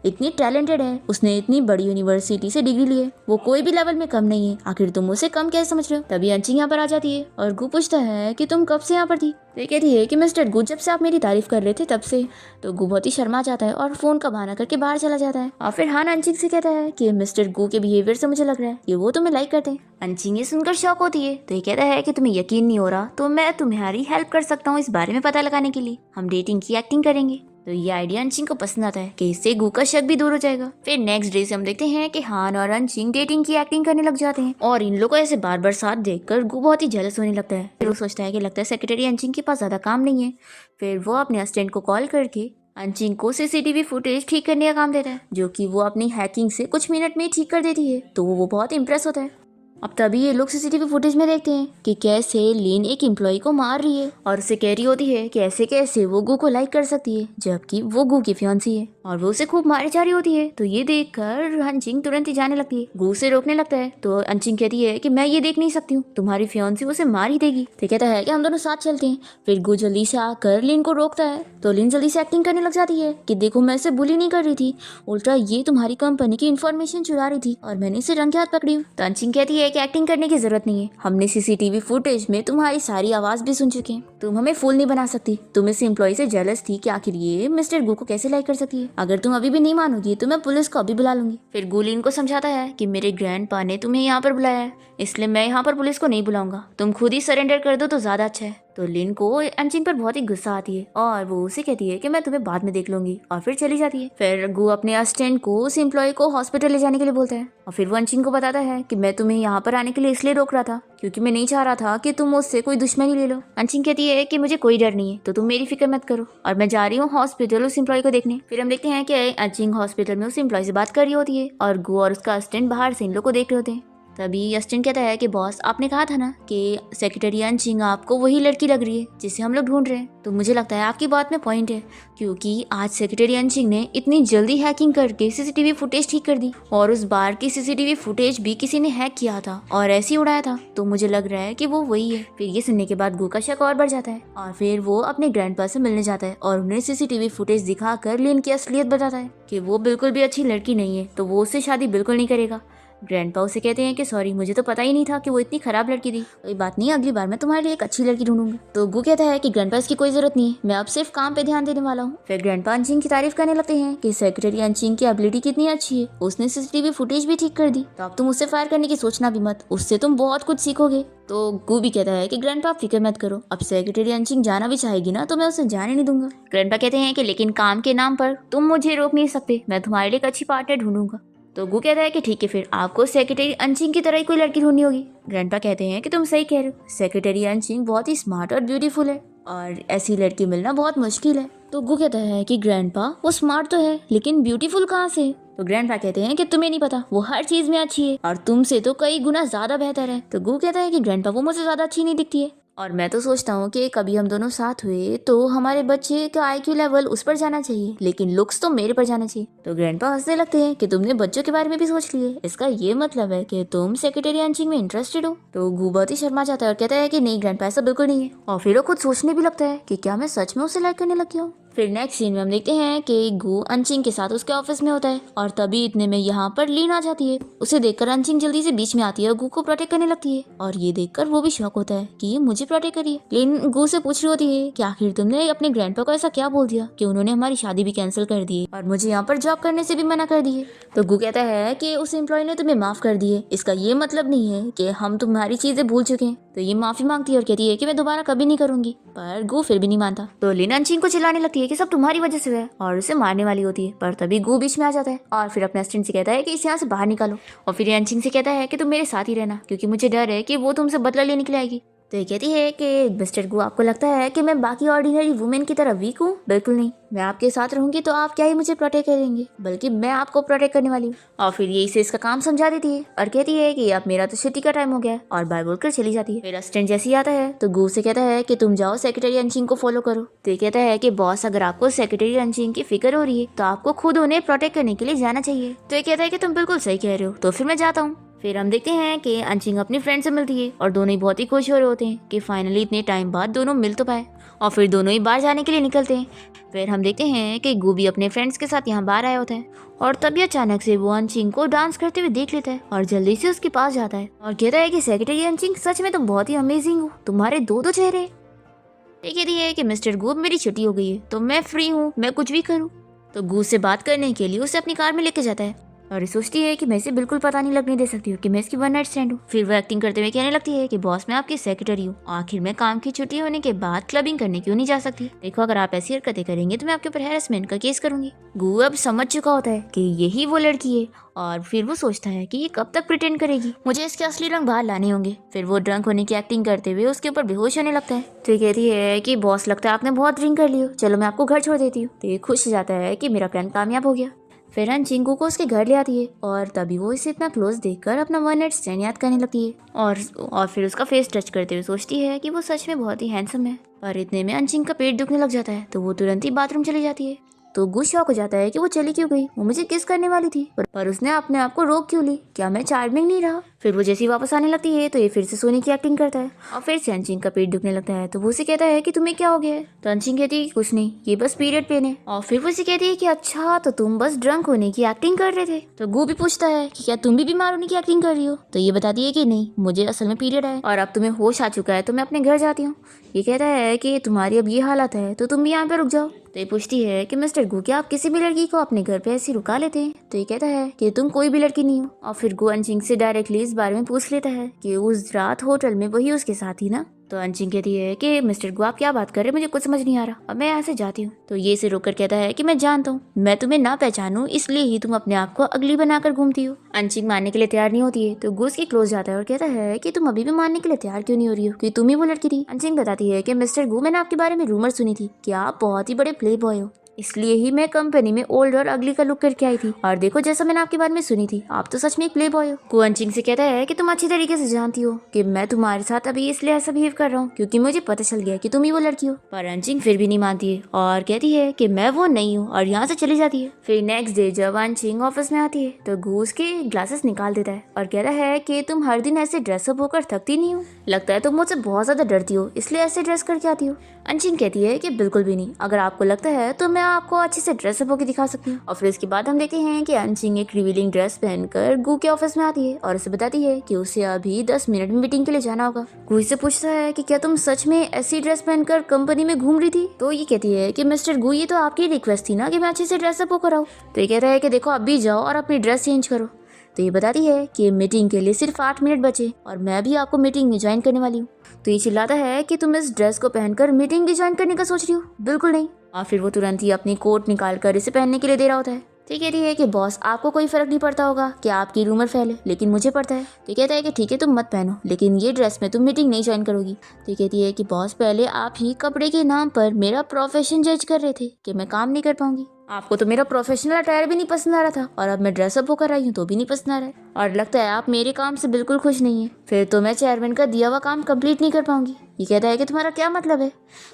इतनी टैलेंटेड है, उसने इतनी बड़ी यूनिवर्सिटी से डिग्री ली है, वो कोई भी लेवल में कम नहीं है, आखिर तुम उसे कम कैसे समझ रहे हो। तभी अंशिंग यहाँ पर आ जाती है और गु पूछता है कि तुम कब से यहाँ पर थी। तो ये कहती है कि मिस्टर गु जब से आप मेरी तारीफ कर रहे थे तब से। तो गु बहुत ही शर्मा जाता है और फोन का बहाना करके बाहर चला जाता है। और फिर हान अंशिंग से कहता है कि मिस्टर गु के बिहेवियर से मुझे लग रहा है कि वो तुम्हें लाइक करते हैं। अंशिंग ये सुनकर शॉक होती है। तो ये कहता है कि तुम्हें यकीन नहीं हो रहा तो मैं तुम्हारी हेल्प कर सकता हूँ इस बारे में पता लगाने के लिए, हम डेटिंग की एक्टिंग करेंगे। तो ये आइडिया अंशिंग को पसंद आता है कि इससे गु का शक भी दूर हो जाएगा। फिर नेक्स्ट डे से हम देखते हैं कि हान और अंशिंग डेटिंग की एक्टिंग करने लग जाते हैं और इन लोगों को ऐसे बार बार साथ देखकर गु बहुत ही जेलस होने लगता है। फिर वो सोचता है कि लगता है सेक्रेटरी अंशिंग के पास ज्यादा काम नहीं है। फिर वो अपने असिस्टेंट को कॉल करके अंशिंग को सीसीटीवी फुटेज ठीक करने का काम देता है जो कि वो अपनी हैकिंग से कुछ मिनट में ठीक कर देती है। तो वो बहुत इंप्रेस होता है। अब तभी ये लोग सीसीटीवी फुटेज में देखते हैं कि कैसे लिन एक एम्प्लॉय को मार रही है और उसे कह रही होती है कि ऐसे कैसे वो गु को लाइक कर सकती है जबकि वो गु की फियांसी है और वो उसे खूब मारे जा रही होती है। तो ये देखकर अंशिंग तुरंत ही जाने लगती है, गु से रोकने लगता है। तो अंशिंग कहती है कि मैं ये देख नहीं सकती हूँ, तुम्हारी फियांसी उसे मार ही देगी। तो कहता है कि हम दोनों साथ चलते हैं। फिर गु जल्दी से आकर लिन को रोकता है तो लिन जल्दी से एक्टिंग करने लग जाती है कि देखो मैं इसे बुली नहीं कर रही थी, उल्टा ये तुम्हारी कंपनी की इन्फॉर्मेशन चुरा रही थी और मैंने इसे रंग के हाथ पकड़ी हूँ। तो अंशिंग कहती है कि एक्टिंग करने की जरूरत नहीं है, हमने सीसीटीवी फुटेज में तुम्हारी सारी आवाज भी सुन चुके हैं, तुम हमें फूल नहीं बना सकती। तुम इस एम्प्लॉय से जेलस थी कि आखिर ये मिस्टर गु को कैसे लाइक कर सकती है, अगर तुम अभी भी नहीं मानोगी तो मैं पुलिस को अभी बुला लूंगी। फिर गु लिन को समझाता है कि मेरे ग्रैंडपा ने तुम्हें यहाँ पर बुलाया है इसलिए मैं यहाँ पर पुलिस को नहीं बुलाऊंगा, तुम खुद ही सरेंडर कर दो तो ज्यादा अच्छा है। तो लिन को अंशिंग पर बहुत ही गुस्सा आती है और वो उसे कहती है कि मैं तुम्हें बाद में देख लूंगी और फिर चली जाती है। फिर गु अपने असिस्टेंट को उस एम्प्लॉय को हॉस्पिटल ले जाने के लिए बोलता है और फिर वो अंशिंग को बताता है कि मैं तुम्हें यहाँ पर आने के लिए इसलिए रोक रहा था क्योंकि मैं नहीं चाह रहा था कि तुम मुझसे कोई दुश्मनी ले लो। अंशिंग कहती है कि मुझे कोई डर नहीं है तो तुम मेरी फिक्र मत करो और मैं जा रही हूँ हॉस्पिटल उस एम्प्लॉय को देखने। फिर हम देखते हैं कि अंशिंग हॉस्पिटल में उस एम्प्लॉय से बात कर रही होती है और गु और उसका असिस्टेंट बाहर से इन लोग को देख रहे होते हैं। तभी असिस्टेंट कहता है कि बॉस आपने कहा था ना कि सेक्रेटरी अंशिंग आपको वही लड़की लग रही है जिसे हम लोग ढूंढ रहे हैं। तो मुझे लगता है आपकी बात में पॉइंट है क्योंकि आज सेक्रेटरी अंशिंग ने इतनी जल्दी हैकिंग करके सीसीटीवी फुटेज ठीक कर दी और उस बार की सीसीटीवी फुटेज भी किसी ने हैक किया था और ऐसे ही उड़ाया था। तो मुझे लग रहा है कि वो वही है। फिर ये सुनने के बाद गु का शक और बढ़ जाता है और फिर वो अपने ग्रैंडपा से मिलने जाता है और उन्हें सीसीटीवी फुटेज दिखाकर लिन की असलियत बताता है कि वो बिल्कुल भी अच्छी लड़की नहीं है तो वो उससे शादी बिल्कुल नहीं करेगा। ग्रैंडपा उसे कहते हैं कि सॉरी मुझे तो पता ही नहीं था कि वो इतनी खराब लड़की थी, कोई बात नहीं अगली बार मैं तुम्हारे लिए एक अच्छी लड़की ढूंढूंगा। तो गु कहता है कि ग्रैंडपा इसकी कोई जरूरत नहीं है, मैं अब सिर्फ काम पे ध्यान देने वाला हूँ। फिर ग्रैंडपा अंशिंग की तारीफ करने लगते हैं कि सेक्रेटरी अंशिंग की एबिलिटी कितनी अच्छी है, उसने सीसीटीवी फुटेज भी ठीक कर दी, तो अब तुम उससे फायर करने की सोचना भी मत, उससे तुम बहुत कुछ सीखोगे। तो गु भी कहता है कि ग्रैंडपा फिक्र मत करो, अब सेक्रेटरी अंशिंग जाना भी चाहेगी ना तो मैं उसे जाने नहीं दूंगा। ग्रैंडपा कहते हैं कि लेकिन काम के नाम पर तुम मुझे रोक नहीं सकते, मैं तुम्हारे लिए एक अच्छी पार्टनर ढूंढूंगा। तो गु कहता है कि ठीक है फिर आपको सेक्रेटरी अंशिंग की तरह ही कोई लड़की ढूंढनी होगी। ग्रैंडपा कहते हैं कि तुम सही कह रहे हो, सेक्रेटरी अंशिंग बहुत ही स्मार्ट और ब्यूटीफुल है और ऐसी लड़की मिलना बहुत मुश्किल है। तो गु कहता है कि ग्रैंडपा वो स्मार्ट तो है लेकिन ब्यूटीफुल कहाँ से। तो ग्रैंडपा कहते हैं कि तुम्हें नहीं पता, वो हर चीज में अच्छी है और तुमसे तो कई गुना ज्यादा बेहतर है। तो गु कहता है कि ग्रैंडपा वो मुझे ज्यादा अच्छी नहीं दिखती है और मैं तो सोचता हूँ कि कभी हम दोनों साथ हुए तो हमारे बच्चे का IQ लेवल उस पर जाना चाहिए, लेकिन लुक्स तो मेरे पर जाना चाहिए। तो ग्रैंडपा हंसने लगते हैं कि तुमने बच्चों के बारे में भी सोच लिए, इसका ये मतलब है कि तुम सेक्रेटरी अंचिंग में इंटरेस्टेड हो। तो गू बहुत ही शर्मा जाता है और कहता है कि नहीं ग्रैंडपा, ऐसा बिल्कुल नहीं है। और फिर वो खुद सोचने भी लगता है कि क्या मैं सच में उसे लाइक करने लग गया हूँ। फिर नेक्स्ट सीन में हम देखते हैं कि गू अंचिंग के साथ उसके ऑफिस में होता है और तभी इतने में यहाँ पर लीन आ जाती है। उसे देखकर अंचिंग जल्दी से बीच में आती है और गू को प्रोटेक्ट करने लगती है और ये देखकर वो भी शॉक होता है कि ये मुझे प्रोटेक्ट करिए। लीन गू से पूछ रही होती है कि आखिर तुमने अपने ग्रैंडपा को ऐसा क्या बोल दिया कि उन्होंने हमारी शादी भी कैंसिल कर दी और मुझे यहाँ पर जॉब करने से भी मना कर दिए। तो गू कहता है कि उस एम्प्लॉय ने तुम्हें माफ कर दिए, इसका ये मतलब नहीं है कि हम तुम्हारी चीजें भूल चुके हैं। तो ये माफी मांगती है और कहती है कि मैं दोबारा कभी नहीं करूंगी, पर गू फिर भी नहीं मानता। तो लीन अंचिंग को चिल्लाने लगती है कि सब तुम्हारी वजह से हुआ है और उसे मारने वाली होती है, पर तभी गू बीच में आ जाता है और फिर अपने असिस्टेंट से कहता है कि इसे यहाँ से बाहर निकालो। और फिर अंचिंग से कहता है कि तुम मेरे साथ ही रहना, क्योंकि मुझे डर है कि वो तुमसे बदला लेने के लिए आएगी। तो ये कहती है कि मिस्टर गू, आपको लगता है कि मैं बाकी ऑर्डिनरी वुमेन की तरह वीक हूँ? बिल्कुल नहीं, मैं आपके साथ रहूंगी तो आप क्या ही मुझे प्रोटेक्ट करेंगे, बल्कि मैं आपको प्रोटेक्ट करने वाली हूँ। और फिर यही से इसका काम समझा देती है और कहती है कि अब मेरा तो छुट्टी का टाइम हो गया है और बाय बोलकर चली जाती है। फिर असिस्टेंट जैसे ही आता है तो गू से कहता है कि तुम जाओ सेक्रेटरी अंचिंग को फॉलो करो। तो ये कहता है कि बॉस, अगर आपको सेक्रेटरी अंचिंग की फिक्र हो रही है तो आपको खुद उन्हें प्रोटेक्ट करने के लिए जाना चाहिए। तो ये कहता है कि तुम बिल्कुल सही कह रहे हो, तो फिर मैं जाता हूँ। फिर हम देखते हैं कि अंचिंग अपनी फ्रेंड से मिलती है और दोनों ही बहुत ही खुश हो रहे होते हैं कि फाइनली इतने टाइम बाद दोनों मिल तो पाए। और फिर दोनों ही बाहर जाने के लिए निकलते हैं। फिर हम देखते हैं कि गू भी अपने फ्रेंड्स के साथ यहाँ बाहर आया होता है और तभी अचानक से वो अंचिंग को डांस करते हुए देख लेता है और जल्दी से उसके पास जाता है और कहता है कि सेक्रेटरी अंचिंग, सच में तुम बहुत ही अमेजिंग हो, तुम्हारे दो दो चेहरे। ये कहती है कि मिस्टर गू, मेरी छुट्टी हो गई है तो मैं फ्री हूँ, मैं कुछ भी करूँ। तो गू से बात करने के लिए उसे अपनी कार में लेके जाता है और सोचती है कि मैं इसे बिल्कुल पता नहीं लगने दे सकती हूँ कि मैं इसकी वन नाइट स्टैंड हूँ। फिर वो एक्टिंग करते हुए कहने लगती है कि बॉस, मैं आपकी सेक्रेटरी हूँ, आखिर मैं काम की छुट्टी होने के बाद क्लबिंग करने क्यों नहीं जा सकती? देखो, अगर आप ऐसी हरकतें करेंगे तो मैं आपके ऊपर हैरेसमेंट का केस करूंगी। गू अब समझ चुका होता है कि यही वो लड़की है और फिर वो सोचता है कि ये कब तक प्रिटेंड करेगी, मुझे इसके असली रंग बाहर लाने होंगे। फिर वो ड्रंक होने की एक्टिंग करते हुए उसके ऊपर बेहोश होने लगता है। तो ये कहती है कि बॉस, लगता है आपने बहुत ड्रिंक कर ली हो, चलो मैं आपको घर छोड़ देती हूँ। तो ये खुश हो जाता है कि मेरा प्लान कामयाब हो गया। फिर अंचिंग गू को उसके घर ले आती है और तभी वो इसे इतना क्लोज देखकर अपना वन नाइट स्टैंड याद करने लगती है और फिर उसका फेस टच करते हुए सोचती है कि वो सच में बहुत ही हैंडसम है। पर इतने में अंचिंग का पेट दुखने लग जाता है तो वो तुरंत ही बाथरूम चली जाती है। तो गू शॉक हो जाता है कि वो चली क्यों गई, वो मुझे किस करने वाली थी, पर उसने अपने आप को रोक क्यों ली, क्या मैं चार्मिंग नहीं रहा? फिर वो जैसे ही वापस आने लगती है तो ये फिर से सोने की एक्टिंग करता है और फिर से अंचिंग का पेट दुखने लगता है। तो वो उसे कहता है कि तुम्हें क्या हो गया है? तो अंचिंग कहती है कि कुछ नहीं, ये बस पीरियड पेन है। और फिर वो उसे कहती है कि अच्छा, तो तुम बस ड्रंक होने की एक्टिंग कर रहे थे? तो गू भी पूछता है कि क्या तुम भी बीमार होने की एक्टिंग कर रही हो? तो ये बताती है कि नहीं, मुझे असल में पीरियड है और अब तुम्हें होश आ चुका है तो मैं अपने घर जाती हूँ। ये कहता है कि तुम्हारी अब ये हालत है तो तुम भी यहाँ पे रुक जाओ। तो ये पूछती है कि मिस्टर गू, क्या आप किसी भी लड़की को अपने घर पे ऐसे रुका लेते हैं? तो ये कहता है कि तुम कोई भी लड़की नहीं हो। और फिर गू अंचिंग से डायरेक्टली इस बारे में पूछ लेता है कि उस रात होटल में वही उसके साथ ही ना? तो अंचिंग कहती है कि मिस्टर गू, आप क्या बात कर रहे हैं, मुझे कुछ समझ नहीं आ रहा, अब मैं यहाँ से जाती हूँ। तो ये से रोककर कहता है कि मैं जानता हूँ, मैं तुम्हें ना पहचानूं इसलिए ही तुम अपने आप को अगली बनाकर घूमती हो। अंचिंग मानने के लिए तैयार नहीं होती है तो गू उसके क्लोज जाता है और कहता है कि तुम अभी भी मानने के लिए तैयार क्यों नहीं हो रही हो कि तुम ही वो लड़की थी? अंचिंग बताती है कि मिस्टर गू, मैंने आपके बारे में रूमर सुनी थी कि आप बहुत ही बड़े प्ले बॉय हो, इसलिए ही मैं कंपनी में ओल्ड और अगली का लुक करके आई थी और देखो जैसा मैंने आपके बारे में सुनी थी, आप तो सच में एक प्ले बॉय हो। गू अंचिंग से कहता है कि तुम अच्छी तरीके से जानती हो कि मैं तुम्हारे साथ अभी इसलिए ऐसा बिहेव कर रहा हूँ क्योंकि मुझे पता चल गया कि तुम ही वो लड़की हो। पर अंचिंग फिर भी नहीं मानती है और कहती है कि मैं वो नहीं हूँ और यहाँ से चली जाती है। फिर नेक्स्ट डे जब अंचिंग ऑफिस में आती है तो गू उसके ग्लासेस निकाल देता है और कहता है कि तुम हर दिन ऐसे ड्रेसअप होकर थकती नहीं हो, लगता है तुम मुझसे बहुत ज्यादा डरती हो इसलिए ऐसे ड्रेस करके आती हो। अंचिंग कहती है कि बिल्कुल भी नहीं, अगर आपको लगता है तो मैं आपको अच्छे से ड्रेसअप होकर दिखा सकती हूँ। और फिर इसके बाद हम देखते हैं कि अंचिंग एक रिवीलिंग ड्रेस पहनकर गू के ऑफिस में आती है और उसे बताती है कि उसे अभी 10 मिनट में मीटिंग के लिए जाना होगा। गू इससे पूछता है कि क्या तुम सच में ऐसी ड्रेस पहनकर कंपनी में घूम रही थी? तो ये कहती है कि मिस्टर गू, ये तो आपकी रिक्वेस्ट थी ना कि मैं अच्छे से ड्रेसअप होकर आऊँ। तो ये कहता है कि देखो अभी जाओ और अपनी ड्रेस चेंज करो। तो ये बताती है कि मीटिंग के लिए सिर्फ 8 मिनट बचे और मैं भी आपको मीटिंग में ज्वाइन करने वाली हूँ। तो ये चिल्लाता है कि तुम इस ड्रेस को पहनकर मीटिंग भी ज्वाइन करने का सोच रही हो? बिल्कुल नहीं। और फिर वो तुरंत ही अपनी कोट निकाल कर इसे पहनने के लिए दे रहा होता है। तो ये कहती है कि बॉस, आपको कोई फर्क नहीं पड़ता होगा कि आपकी रूमर फैले, लेकिन मुझे पड़ता है। तो कहता है कि ठीक है तुम मत पहनो, लेकिन ये ड्रेस में तुम मीटिंग नहीं ज्वाइन करोगी। तो कहती है कि बॉस, पहले आप ही कपड़े के नाम पर मेरा प्रोफेशन जज कर रहे थे कि मैं काम नहीं कर पाऊंगी। आपको तो मेरा प्रोफेशनल अटायर भी नहीं पसंद आ रहा था और अब मैं ड्रेसअप होकर आई हूँ तो भी नहीं पसंद आ रहा है, और लगता है आप मेरे काम से बिल्कुल खुश नहीं है। फिर तो मैं चेयरमैन का दिया हुआ काम कंप्लीट नहीं कर पाऊंगी। ये कहता है कि तुम्हारा क्या मतलब है।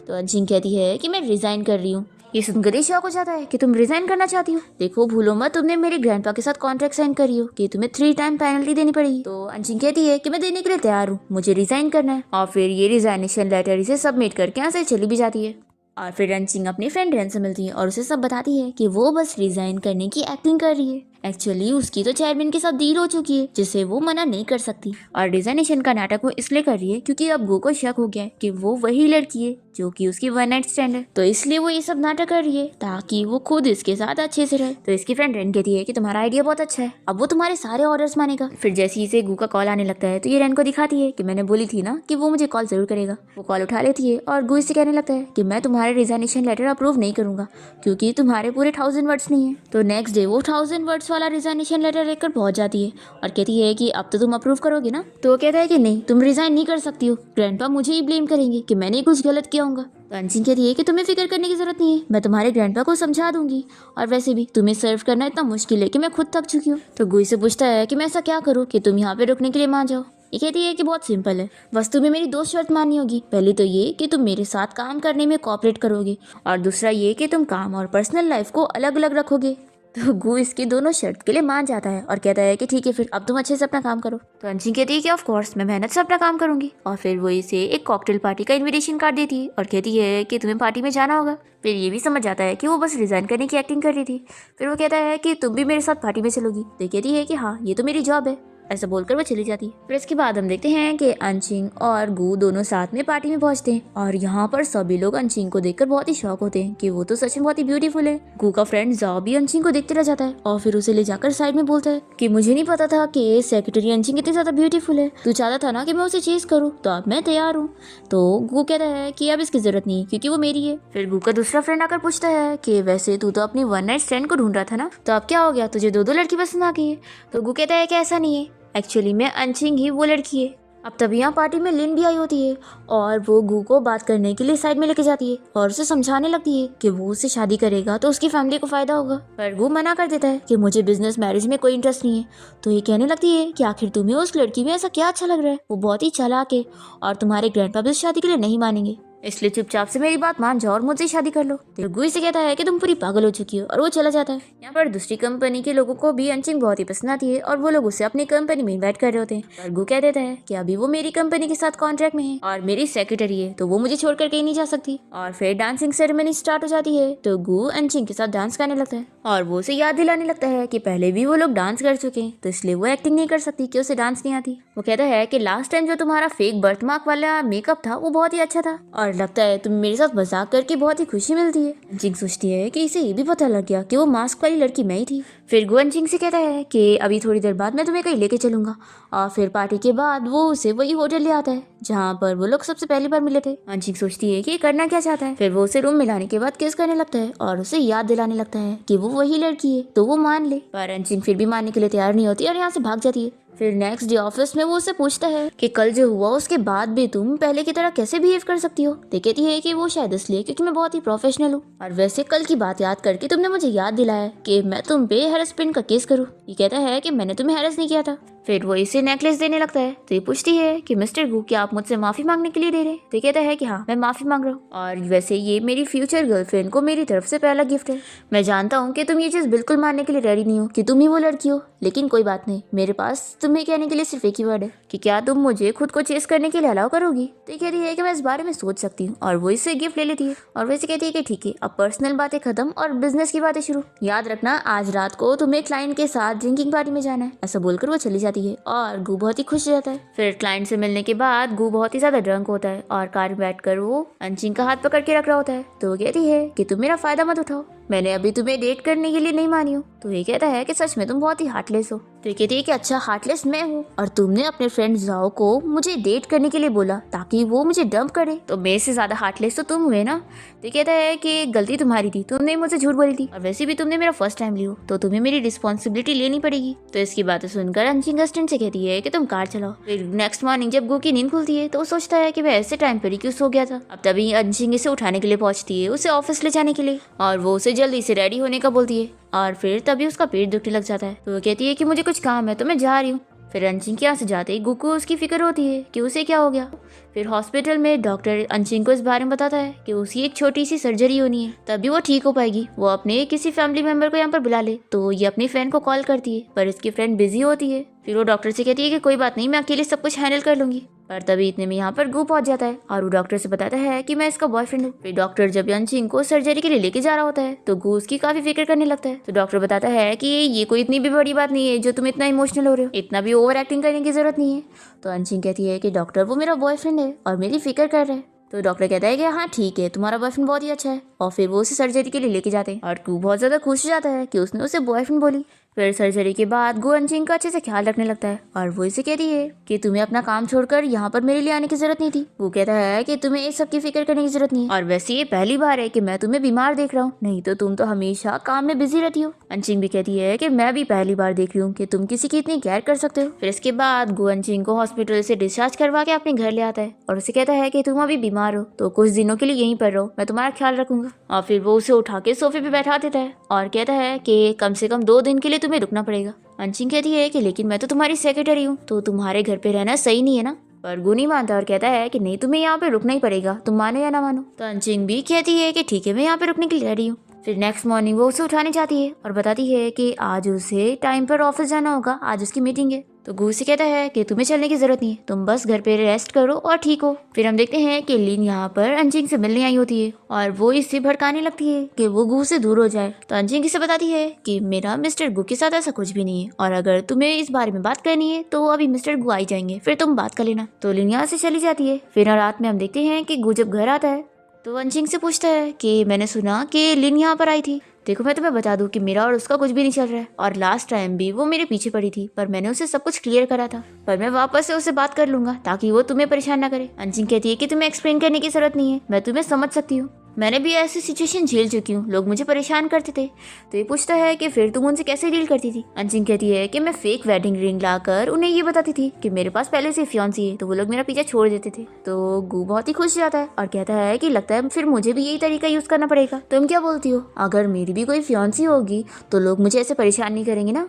तो अंशिंग कहती है कि मैं रिजाइन कर रही हूँ। ये सुनकर ही शौक हो जाता है कि तुम रिजाइन करना चाहती हो। देखो भूलो मत, तुमने मेरे ग्रैंडपा के साथ कॉन्ट्रैक्ट साइन करी हो कि तुम्हें 3 टाइम पेनल्टी देनी पड़ेगी। तो अंशिंग कहती है कि मैं देने के लिए तैयार हूँ, मुझे रिजाइन करना है। और फिर ये रिजाइनेशन लेटर इसे सबमिट करके यहाँ से चली भी जाती है। और फिर अंशिंग अपनी फ्रेंड रेन से मिलती है और उसे सब बताती है कि वो बस रिजाइन करने की एक्टिंग कर रही है। एक्चुअली उसकी तो चेयरमैन के साथ डील हो चुकी है जिसे वो मना नहीं कर सकती, और रिजाइनेशन का नाटक वो इसलिए कर रही है क्योंकि अब गो को शक हो गया है कि वो वही लड़की है जो कि उसकी वन नाइट स्टैंड है। तो इसलिए वो ये सब नाटक कर रही है ताकि वो खुद इसके साथ अच्छे से रहे। तो इसकी फ्रेंड रेन कहती है कि तुम्हारा आइडिया बहुत अच्छा है, अब वो तुम्हारे सारे ऑर्डर्स मानेगा। फिर जैसे ही इसे गो का कॉल आने लगता है तो ये रेन को दिखाती है कि मैंने बोली थी ना कि वो मुझे कॉल जरूर करेगा। वो कॉल उठा लेती है और गो इससे कहने लगता है कि मैं तुम्हारे रिजाइनेशन लेटर अप्रूव नहीं करूंगा क्योंकि तुम्हारे पूरे 1000 वर्ड्स नहीं है। तो नेक्स्ट डे वो 1000 वर्ड्स वाला रिजाइनेशन लेटर लेकर पहुंच जाती है और कहती है कि अब तो तुम अप्रूव करोगे ना। तो वो कहता है कि नहीं, तुम रिजाइन नहीं कर सकती हो, ग्रैंडपा मुझे ही ब्लेम करेंगे कि मैंने कुछ गलत किया होगा। तो अंशिंग कहती है कि तुम्हें फिक्र करने की जरूरत नहीं है, मैं तुम्हारे ग्रैंडपा को समझा दूंगी, और वैसे भी तुम्हें सर्व करना इतना मुश्किल है कि मैं खुद थक चुकी हूँ। तो गुई से पूछता है कि मैं ऐसा क्या करूँ कि तुम यहाँ पे रुकने के लिए मान जाओ। ये कहती है कि बहुत सिंपल है, बस तुम्हें मेरी 2 शर्त माननी होगी। पहली तो ये कि तुम मेरे साथ काम करने में कोऑपरेट करोगे, और दूसरा ये कि तुम काम और पर्सनल लाइफ को अलग अलग रखोगे। तो गु इसकी दोनों शर्त के लिए मान जाता है और कहता है कि ठीक है, फिर अब तुम अच्छे से अपना काम करो। तो अंशिंग कहती है कि ऑफ कोर्स मैं मेहनत से अपना काम करूंगी, और फिर वो इसे एक कॉकटेल पार्टी का इनविटेशन कार्ड देती है और कहती है कि तुम्हें पार्टी में जाना होगा। फिर ये भी समझ जाता है कि वो बस रिजाइन करने की एक्टिंग कर रही थी। फिर वो कहता है कि तुम भी मेरे साथ पार्टी में चलोगी। तो कहती है कि हाँ, ये तो मेरी जॉब है। ऐसा बोलकर वो चली जाती है। फिर इसके बाद हम देखते हैं कि अंशिंग और गु दोनों साथ में पार्टी में पहुंचते हैं, और यहाँ पर सभी लोग अंशिंग को देखकर बहुत ही शॉक होते हैं कि वो तो सच में बहुत ही ब्यूटीफुल है। गु का फ्रेंड जाओ भी अंशिंग को देखते रह जाता है और फिर उसे ले जाकर साइड में बोलता है कि मुझे नहीं पता था कि सेक्रेटरी अंशिंग इतनी ज्यादा ब्यूटीफुल है, तू चाहता था ना कि मैं उसे चेज करूँ, तो अब मैं तैयार हूँ। तो गु कहता है कि अब इसकी जरूरत नहीं क्योंकि वो मेरी है। फिर गु का दूसरा फ्रेंड आकर पूछता है कि वैसे तू तो अपनी वन नाइट स्टैंड को ढूंढ रहा था ना, तो अब क्या हो गया, तुझे 2 लड़की पसंद आ गई है। तो गु कहता है कि ऐसा नहीं है, एक्चुअली मैं अंशिंग ही वो लड़की है। अब तभी यहाँ पार्टी में लिन भी आई होती है और वो गु को बात करने के लिए साइड में लेके जाती है और उसे समझाने लगती है कि वो उससे शादी करेगा तो उसकी फैमिली को फायदा होगा। पर गु मना कर देता है कि मुझे बिजनेस मैरिज में कोई इंटरेस्ट नहीं है। तो ये कहने लगती है कि आखिर तुम्हें उस लड़की में ऐसा क्या अच्छा लग रहा है, वो बहुत ही चालाक है और तुम्हारे ग्रैंडपा भी शादी के लिए नहीं मानेंगे, इसलिए चुपचाप से मेरी बात मान जाओ और मुझसे शादी कर लो। तो गुई से कहता है कि तुम पूरी पागल हो चुकी हो और वो चला जाता है। यहाँ पर दूसरी कंपनी के लोगों को भी अंशिंग बहुत ही पसंद आती है और वो लोग उसे अपनी कंपनी में इन्वाइट कर रहे होते हैं। पर गु कह देता है कि अभी वो मेरी कंपनी के साथ कॉन्ट्रैक्ट में है और मेरी सेक्रेटरी है, तो वो मुझे छोड़कर कहीं नहीं जा सकती। और फिर डांसिंग सेरेमनी स्टार्ट हो जाती है। तो गु अंशिंग के साथ डांस करने लगता है और वो उसे याद दिलाने लगता है कि पहले भी वो लोग डांस कर चुके हैं, तो इसलिए वो एक्टिंग नहीं कर सकती कि उसे डांस नहीं आती। वो कहता है कि लास्ट टाइम जो तुम्हारा फेक बर्थमार्क वाला मेकअप था वो बहुत ही अच्छा था और लगता है तुम मेरे साथ मजाक करके बहुत ही खुशी मिलती है। अंशिंग सोचती है कि इसे ये भी पता लग गया कि वो मास्क वाली लड़की मैं ही थी। फिर गु अंशिंग से कहता है कि अभी थोड़ी देर बाद मैं तुम्हें कहीं लेके चलूंगा, और फिर पार्टी के बाद वो उसे वही होटल ले आता है जहाँ पर वो लोग सबसे पहली बार मिले थे। अंशिंग सोचती है कि ये करना क्या चाहता है। फिर वो उसे रूम में लाने के बाद किस करने लगता है और उसे याद दिलाने लगता है कि वो वही लड़की है, तो वो मान ले। पर अंशिंग फिर भी मानने के लिए तैयार नहीं होती और यहाँ से भाग जाती है। फिर नेक्स्ट डे ऑफिस में वो उससे पूछता है कि कल जो हुआ उसके बाद भी तुम पहले की तरह कैसे बिहेव कर सकती हो। तो कहती है कि वो शायद इसलिए क्योंकि मैं बहुत ही प्रोफेशनल हूँ, और वैसे कल की बात याद करके तुमने मुझे याद दिलाया कि मैं तुम पे हैरेसमेंट का केस करूँ। ये कहता है कि मैंने तुम्हें हैरेस नहीं किया था। फिर वो इसे नेकलेस देने लगता है। तो ये पूछती है कि मिस्टर गु क्या आप मुझसे माफी मांगने के लिए दे रहे हैं। तो ये कहता है कि हाँ, मैं माफी मांग रहा हूँ, और वैसे ये मेरी फ्यूचर गर्लफ्रेंड को मेरी तरफ से पहला गिफ्ट है। मैं जानता हूँ कि तुम ये चीज बिल्कुल मानने के लिए रेडी नहीं हो कि तुम ही वो लड़की हो, लेकिन कोई बात नहीं, मेरे पास तुम्हें कहने के लिए सिर्फ एक ही वर्ड है कि क्या तुम मुझे खुद को चेस करने के लिए अलाउ करोगी। तो ये कहती है कि मैं इस बारे में सोच सकती हूँ, और वो इससे गिफ्ट ले लेती है और वैसे कहती है कि ठीक है, अब पर्सनल बातें खत्म और बिजनेस की बातें शुरू। याद रखना आज रात को तुम्हें क्लाइंट के साथ ड्रिंकिंग पार्टी में जाना है। ऐसा बोलकर वो चली जाती है और गु बहुत ही खुश रहता है। फिर क्लाइंट से मिलने के बाद गु बहुत ही ज्यादा ड्रंक होता है और कार में बैठकर वो अंशिंग का हाथ पकड़ के रख रहा होता है। तो वो कहती है कि तुम मेरा फायदा मत उठाओ, मैंने अभी तुम्हें डेट करने के लिए नहीं मानी हूँ। तो ये कहता है कि सच में तुम बहुत ही हार्टलेस हो। तो ये कहती है कि अच्छा, हार्टलेस मैं हूँ और तुमने अपने फ्रेंड जाओ को मुझे डेट करने के लिए बोला ताकि वो मुझे डंप करे, तो मेरे से ज्यादा हार्टलेस तो तुम हुए ना। तो ये कहता है कि गलती तुम्हारी थी, तुमने मुझे झूठ बोली थी, और वैसे भी तुमने मेरा फर्स्ट टाइम लिया, तो तुम्हें मेरी रिस्पॉन्सिबिलिटी लेनी पड़ेगी। तो इसकी बातें सुनकर अंशिंग असिस्टेंट से कहती है कि तुम कार चलाओ। फिर नेक्स्ट मॉर्निंग जब गु की नींद खुलती है तो वो सोचता है कि वह ऐसे टाइम पर ही क्यों सो गया था। अब तभी अंशिंग इसे उठाने के लिए पहुंचती है, उसे ऑफिस ले जाने के लिए, और वो उसे जल्दी से रेडी होने का बोलती है और फिर तभी उसका पेट दुखने लग जाता है। तो वो कहती है कि मुझे कुछ काम है तो मैं जा रही हूँ। फिर अंशिंग के यहाँ से जाते ही गु को उसकी फिक्र होती है कि उसे क्या हो गया। फिर हॉस्पिटल में डॉक्टर अंशिंग को इस बारे में बताता है कि उसकी एक छोटी सी सर्जरी होनी है, तभी वो ठीक हो पाएगी। वो अपने किसी फैमिली मेंबर को यहाँ पर बुला ले तो ये अपनी फ्रेंड को कॉल करती है, पर इसकी फ्रेंड बिजी होती है। फिर वो डॉक्टर से कहती है कि कोई बात नहीं, मैं अकेले सब कुछ हैंडल कर लूंगी। पर तभी इतने में यहाँ पर गु पहुंच जाता है और वो डॉक्टर से बताता है कि मैं इसका बॉयफ्रेंड हूँ। फिर डॉक्टर जब अंशिंग को सर्जरी के लिए लेके जा रहा होता है तो गु उसकी काफी फिक्र करने लगता है। तो डॉक्टर बताता है कि ये कोई इतनी भी बड़ी बात नहीं है जो तुम इतना इमोशनल हो रहे हो, इतना भी ओवर एक्टिंग करने की जरूरत नहीं है। तो अंशिंग कहती है कि डॉक्टर वो मेरा बॉयफ्रेंड है और मेरी फिक्र कर रहा है। तो डॉक्टर कहता है कि हाँ ठीक है, तुम्हारा बॉयफ्रेंड बहुत ही अच्छा है। और फिर वो उसे सर्जरी के लिए लेके जाते हैं और गु बहुत ज्यादा खुश हो जाता है कि उसने उसे बॉयफ्रेंड बोली। फिर सर्जरी के बाद गु अंशिंग का अच्छे से ख्याल रखने लगता है और वो इसे कहती है कि तुम्हें अपना काम छोड़कर यहाँ पर मेरे लिए आने की जरूरत नहीं थी। वो कहता है कि तुम्हें इस सब की फिक्र करने की जरूरत नहीं है और वैसे ये पहली बार है कि मैं तुम्हें बीमार देख रहा हूँ, नहीं तो तुम तो हमेशा काम में बिजी रहती हो। अंशिंग भी कहती है कि मैं भी पहली बार देख रही हूँ कि तुम किसी की इतनी केयर कर सकते हो। फिर इसके बाद गु अंशिंग को हॉस्पिटल से डिस्चार्ज करवा के अपने घर ले आता है और उसे कहता है कि तुम अभी बीमार हो तो कुछ दिनों के लिए यहीं पर रहो, मैं तुम्हारा ख्याल रखूंगा। और फिर वो उसे उठा के सोफे पे बैठा देता है और कहता है कि कम से कम 2 दिन के लिए तुम्हें रुकना पड़ेगा। अंशिंग कहती है कि लेकिन मैं तो तुम्हारी सेक्रेटरी हूँ तो तुम्हारे घर पे रहना सही नहीं है ना। पर गु नहीं मानता और कहता है कि नहीं, तुम्हें यहाँ पे रुकना ही पड़ेगा, तुम मानो या ना मानो। तो अंशिंग भी कहती है कि ठीक है, मैं यहाँ पे रुकने के लिए रेडी हूँ। फिर नेक्स्ट मॉर्निंग वो उसे उठाने जाती है और बताती है कि आज उसे टाइम पर ऑफिस जाना होगा, आज उसकी मीटिंग है। तो गु से कहता है कि तुम्हें चलने की जरूरत नहीं है, तुम बस घर पे रेस्ट करो और ठीक हो। फिर हम देखते हैं कि लिन यहाँ पर अंशिंग से मिलने आई होती है और वो इससे भड़काने लगती है कि वो गु से दूर हो जाए। तो अंशिंग इसे बताती है कि मेरा मिस्टर गु के साथ ऐसा कुछ भी नहीं है और अगर तुम्हें इस बारे में बात करनी है तो अभी मिस्टर गु आई जाएंगे, फिर तुम बात कर लेना। तो लिन यहाँ से चली जाती है। फिर रात में हम देखते हैं कि गु जब घर आता है तो अंशिंग से पूछता है कि मैंने सुना कि लिन यहाँ पर आई थी। देखो मैं तुम्हें बता दूं कि मेरा और उसका कुछ भी नहीं चल रहा है और लास्ट टाइम भी वो मेरे पीछे पड़ी थी, पर मैंने उसे सब कुछ क्लियर करा था, पर मैं वापस से उससे बात कर लूंगा ताकि वो तुम्हें परेशान ना करे। अंशिंग कहती है कि तुम्हें एक्सप्लेन करने की जरूरत नहीं है, मैं तुम्हें समझ सकती हूँ, मैंने भी ऐसी सिचुएशन झेल चुकी हूँ, लोग मुझे परेशान करते थे। तो ये पूछता है कि फिर तुम उनसे कैसे डील करती थी। अंशिंग कहती है कि मैं फेक वेडिंग रिंग लाकर उन्हें ये बताती थी कि मेरे पास पहले से फियांसी है, तो वो लोग मेरा पीछा छोड़ देते थे। तो गु बहुत ही खुश हो जाता है और कहता है कि लगता है फिर मुझे भी यही तरीका यूज करना पड़ेगा। तुम क्या बोलती हो, अगर मेरी भी कोई फियांसी होगी तो लोग मुझे ऐसे परेशान नहीं करेंगे ना,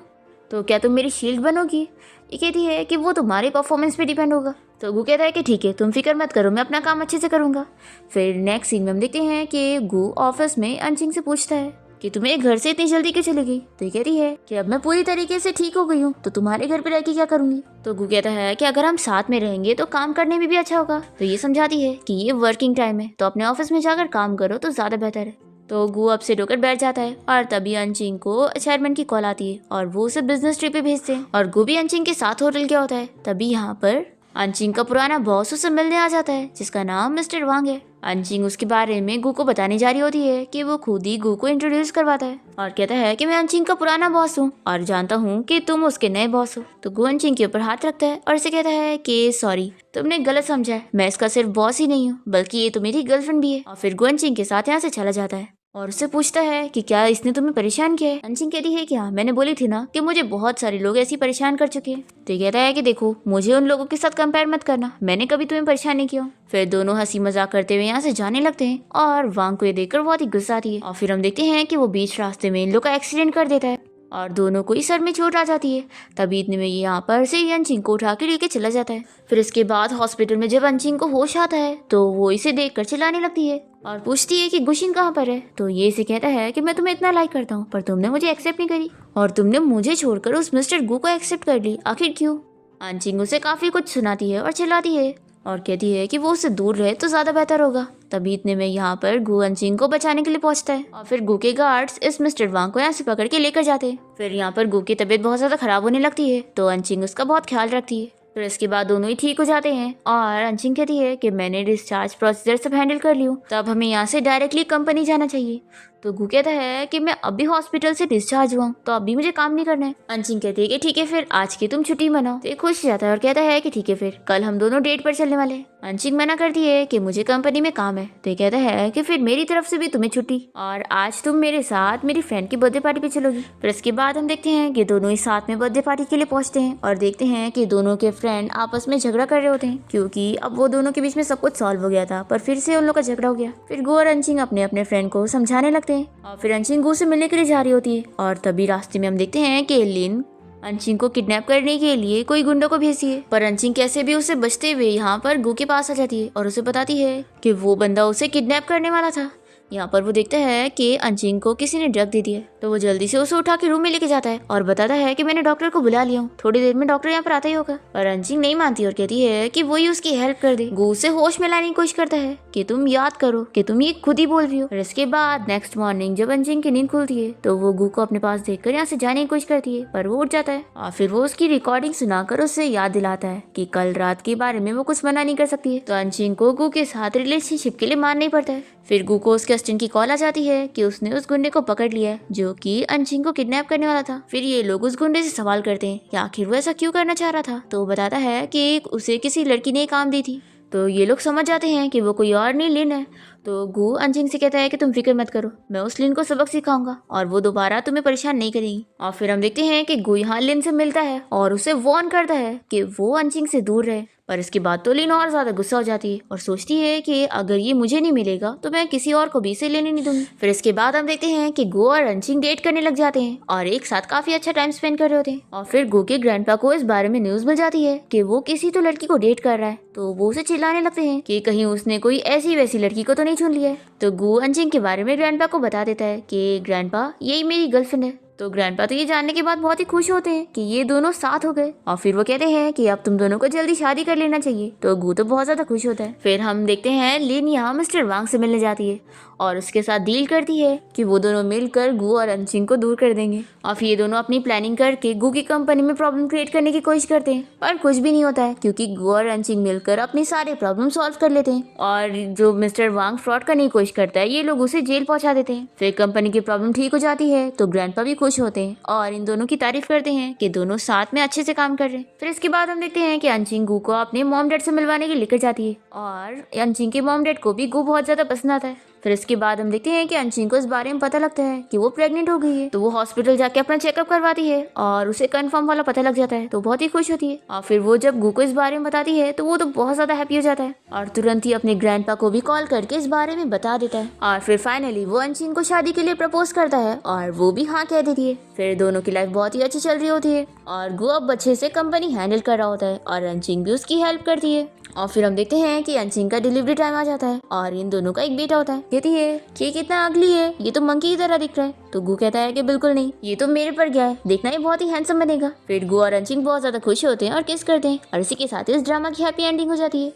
तो क्या तुम मेरी शील्ड बनोगी। ये कहती है कि वो तुम्हारे परफॉर्मेंस पे डिपेंड होगा। तो गु कहता है कि ठीक है, तुम फिक्र मत करो, मैं अपना काम अच्छे से करूंगा। फिर नेक्स्ट सीन में हम देखते हैं कि गु ऑफिस में अंशिंग से पूछता है कि तुम्हें घर से इतनी जल्दी क्यों चली गई। तो ये कहती है कि अब मैं पूरी तरीके से ठीक हो गई हूँ तो तुम्हारे घर पे रह के क्या करूंगी। तो गु कहता है कि अगर हम साथ में रहेंगे तो काम करने में भी अच्छा होगा। तो ये समझाती है कि ये वर्किंग टाइम है तो अपने ऑफिस में जाकर काम करो तो ज्यादा बेहतर है। तो गु अब से होकर बैठ जाता है और तभी अंशिंग को चेयरमैन की कॉल आती है और वो उसे बिजनेस ट्रिप पे भेजते हैं और गु भी अंशिंग के साथ होटल गया होता है। तभी यहाँ पर अंशिंग का पुराना बॉस उसे मिलने आ जाता है जिसका नाम मिस्टर वांग है। अंशिंग उसके बारे में गु को बताने जा रही होती है कि वो खुद ही गु को इंट्रोड्यूस करवाता है और कहता है कि मैं अंशिंग का पुराना बॉस हूँ और जानता हूँ कि तुम उसके नए बॉस हो। तो गु अंशिंग के ऊपर हाथ रखता है और इसे कहता है कि सॉरी, तुमने गलत समझा है, मैं इसका सिर्फ बॉस ही नहीं हूँ बल्कि ये तो मेरी गर्लफ्रेंड भी है। और फिर गु अंशिंग के साथ यहाँ से चला जाता है और उससे पूछता है कि क्या इसने तुम्हें परेशान किया है। अंशिंग कहती है कि हाँ, मैंने बोली थी ना कि मुझे बहुत सारे लोग ऐसी परेशान कर चुके हैं। तो ये कहता है कि देखो, मुझे उन लोगों के साथ कंपेयर मत करना, मैंने कभी तुम्हें परेशान नहीं किया। फिर दोनों हंसी मजाक करते हुए यहाँ से जाने लगते हैं और वांग को ये देखकर बहुत ही गुस्सा आती है और फिर हम देखते हैं कि वो बीच रास्ते में इन लोग का एक्सीडेंट कर देता है और दोनों को ही सर में चोट आ जाती है। तभी इतने में यहाँ पर से अंशिंग को उठा के लेके चला जाता है। फिर इसके बाद हॉस्पिटल में जब अंशिंग को होश आता है तो वो इसे देखकर चिल्लाने लगती है और पूछती है कि गुशिन कहाँ पर है। तो ये इसे कहता है कि मैं तुम्हें इतना लाइक करता हूँ पर तुमने मुझे एक्सेप्ट नहीं करी और तुमने मुझे छोड़कर उस मिस्टर गु को एक्सेप्ट कर ली, आखिर क्यों। अंशिंग उसे काफी कुछ सुनाती है और चिल्लाती है और कहती है कि वो उससे दूर रहे तो ज्यादा बेहतर होगा। तभी इतने में यहाँ पर गु अंशिंग को बचाने के लिए पहुंचता है और फिर गु के गार्ड्स इस मिस्टर वांग को यहाँ से पकड़ के लेकर जाते हैं। फिर यहाँ पर गु की तबीयत बहुत ज्यादा खराब होने लगती है तो अंशिंग उसका बहुत ख्याल रखती है। फिर इसके बाद दोनों ही ठीक हो जाते हैं और अंशिंग कहती है कि मैंने डिस्चार्ज प्रोसीजर सब हैंडल कर लियो, तब हमें यहाँ से डायरेक्टली कंपनी जाना चाहिए। तो गु कहता है कि मैं अभी हॉस्पिटल से डिस्चार्ज हुआ तो अभी मुझे काम नहीं करना है। अंशिंग कहती है कि ठीक है, फिर आज की तुम छुट्टी मनाओ। तो खुश हो जाता है और कहता है कि ठीक है, फिर कल हम दोनों डेट पर चलने वाले हैं। अंशिंग मना करती है कि मुझे कंपनी में काम है। तो कहता है कि फिर मेरी तरफ से भी तुम्हें छुट्टी और आज तुम मेरे साथ मेरी फ्रेंड की बर्थडे पार्टी पे चलोगी। फिर इसके बाद हम देखते हैं कि दोनों ही साथ में बर्थडे पार्टी के लिए पहुंचते हैं और देखते हैं कि दोनों के फ्रेंड आपस में झगड़ा कर रहे होते हैं क्योंकि अब वो दोनों के बीच में सब कुछ सॉल्व हो गया था पर फिर से उन लोग का झगड़ा हो गया। फिर गु और अंशिंग अपने अपने फ्रेंड को समझाने लगते हैं और फिर अंशिंग गू से मिलने के लिए जा रही होती है और तभी रास्ते में हम देखते हैं कि लिन अंशिंग को किडनैप करने के लिए कोई गुंडों को भेजती है, पर अंशिंग कैसे भी उसे बचते हुए यहाँ पर गू के पास आ जाती है और उसे बताती है कि वो बंदा उसे किडनैप करने वाला था। यहाँ पर वो देखता है कि अंशिंग को किसी ने ड्रग दे दी है, तो वो जल्दी से उसे उठा के रूम में लेके जाता है और बताता है कि मैंने डॉक्टर को बुला लिया हूँ, थोड़ी देर में डॉक्टर यहाँ पर आता ही होगा। पर अंशिंग नहीं मानती और कहती है कि वही उसकी हेल्प कर दे। गू उसे होश में लाने की कोशिश करता है कि तुम याद करो कि तुम ये खुद ही बोल रही हो। और इसके बाद नेक्स्ट मॉर्निंग जब अंशिंग की नींद खुलती है तो वो गू को अपने पास देखकर यहाँ से जाने की कोशिश करती है, पर वो उठ जाता है और फिर वो उसकी रिकॉर्डिंग सुनाकर उससे याद दिलाता है कि कल रात के बारे में वो कुछ मना नहीं कर सकती है। तो अंशिंग को गू के साथ रिलेशनशिप के लिए मानना ही पड़ता है। फिर गू को उसके असिस्टेंट की कॉल आ जाती है कि उसने उस गुंडे को पकड़ लिया है जो कि अंशिंग को किडनैप करने वाला था। फिर ये लोग उस गुंडे से सवाल करते हैं कि आखिर वो ऐसा क्यों करना चाह रहा था, तो वो बताता है कि उसे किसी लड़की ने काम दी थी। तो ये लोग समझ जाते हैं कि वो कोई और नहीं लिन है। तो गू अंशिंग से कहता है कि तुम फिक्र मत करो, मैं उस लिन को सबक सिखाऊंगा और वो दोबारा तुम्हें परेशान नहीं करेगी। और फिर हम देखते हैं कि गू यहाँ लिन से मिलता है और उसे वार्न करता है कि वो अंशिंग से दूर रहे। पर इसके बाद तो लिन और ज्यादा गुस्सा हो जाती है और सोचती है कि अगर ये मुझे नहीं मिलेगा तो मैं किसी और को भी इसे लेने नहीं दूंगी। फिर इसके बाद हम देखते हैं कि गो और अंशिंग डेट करने लग जाते हैं और एक साथ काफी अच्छा टाइम स्पेंड कर रहे होते हैं। और फिर गो के ग्रैंडपा को इस बारे में न्यूज मिल जाती है कि वो किसी तो लड़की को डेट कर रहा है, तो वो उसे चिल्लाने लगते हैं कि कहीं उसने कोई ऐसी वैसी लड़की को तो नहीं चुन लिया है। तो गो अंशिंग के बारे में ग्रैंडपा को बता देता है कि ग्रैंडपा यही मेरी गर्लफ्रेंड है। तो ग्रैंडपा तो ये जानने के बाद बहुत ही खुश होते हैं कि ये दोनों साथ हो गए और फिर वो कहते हैं कि अब तुम दोनों को जल्दी शादी कर लेना चाहिए। तो गू तो बहुत ज्यादा खुश होता है। फिर हम देखते हैं लिन यहाँ मिस्टर वांग से मिलने जाती है और उसके साथ डील करती है कि वो दोनों मिलकर गू और अंशिंग को दूर कर देंगे। और फिर ये दोनों अपनी प्लानिंग करके गू की कंपनी में प्रॉब्लम क्रिएट करने की कोशिश करते हैं, पर कुछ भी नहीं होता है क्योंकि गू और अंशिंग मिलकर अपने सारे प्रॉब्लम सॉल्व कर लेते हैं। और जो मिस्टर वांग फ्रॉड करने की कोशिश करता है ये लोग उसे जेल पहुंचा देते हैं। फिर कंपनी की प्रॉब्लम ठीक हो जाती है तो ग्रैंडपा भी खुश होते हैं और इन दोनों की तारीफ करते हैं कि दोनों साथ में अच्छे से काम कर रहे हैं। फिर इसके बाद हम देखते हैं कि अंशिंग गू को अपने मॉम डैड से मिलवाने के लिए लेकर जाती है और अंशिंग के मॉम डैड को भी गू बहुत ज्यादा पसंद आता है। फिर इसके बाद हम देखते हैं कि अंशिंग को इस बारे में पता लगता है कि वो प्रेग्नेंट हो गई है, तो वो हॉस्पिटल जाके अपना चेकअप करवाती है और उसे कंफर्म वाला पता लग जाता है, तो बहुत ही खुश होती है। और फिर वो जब गू को इस बारे में बताती है तो वो तो बहुत ज्यादा हैप्पी हो जाता है और तुरंत ही अपने ग्रैंडपा को भी कॉल करके इस बारे में बता देता है। और फिर फाइनली वो अंशिंग को शादी के लिए प्रपोज करता है और वो भी हाँ कह देती है। फिर दोनों की लाइफ बहुत ही अच्छी चल रही होती है और गू अब अच्छे से कंपनी हैंडल कर रहा होता है और अंशिंग भी उसकी हेल्प करती है। और फिर हम देखते हैं कि अंशिंग का डिलीवरी टाइम आ जाता है और इन दोनों का एक बेटा होता है। कहती है कि कितना अगली है, ये तो मंकी की तरह दिख रहा है। तो गू कहता है कि बिल्कुल नहीं, ये तो मेरे पर गया है, देखना ही बहुत ही हैंडसम बनेगा। फिर गू और अंशिंग बहुत ज्यादा खुश होते हैं और किस करते हैं और इसी के साथ इस ड्रामा की हैप्पी एंडिंग हो जाती है।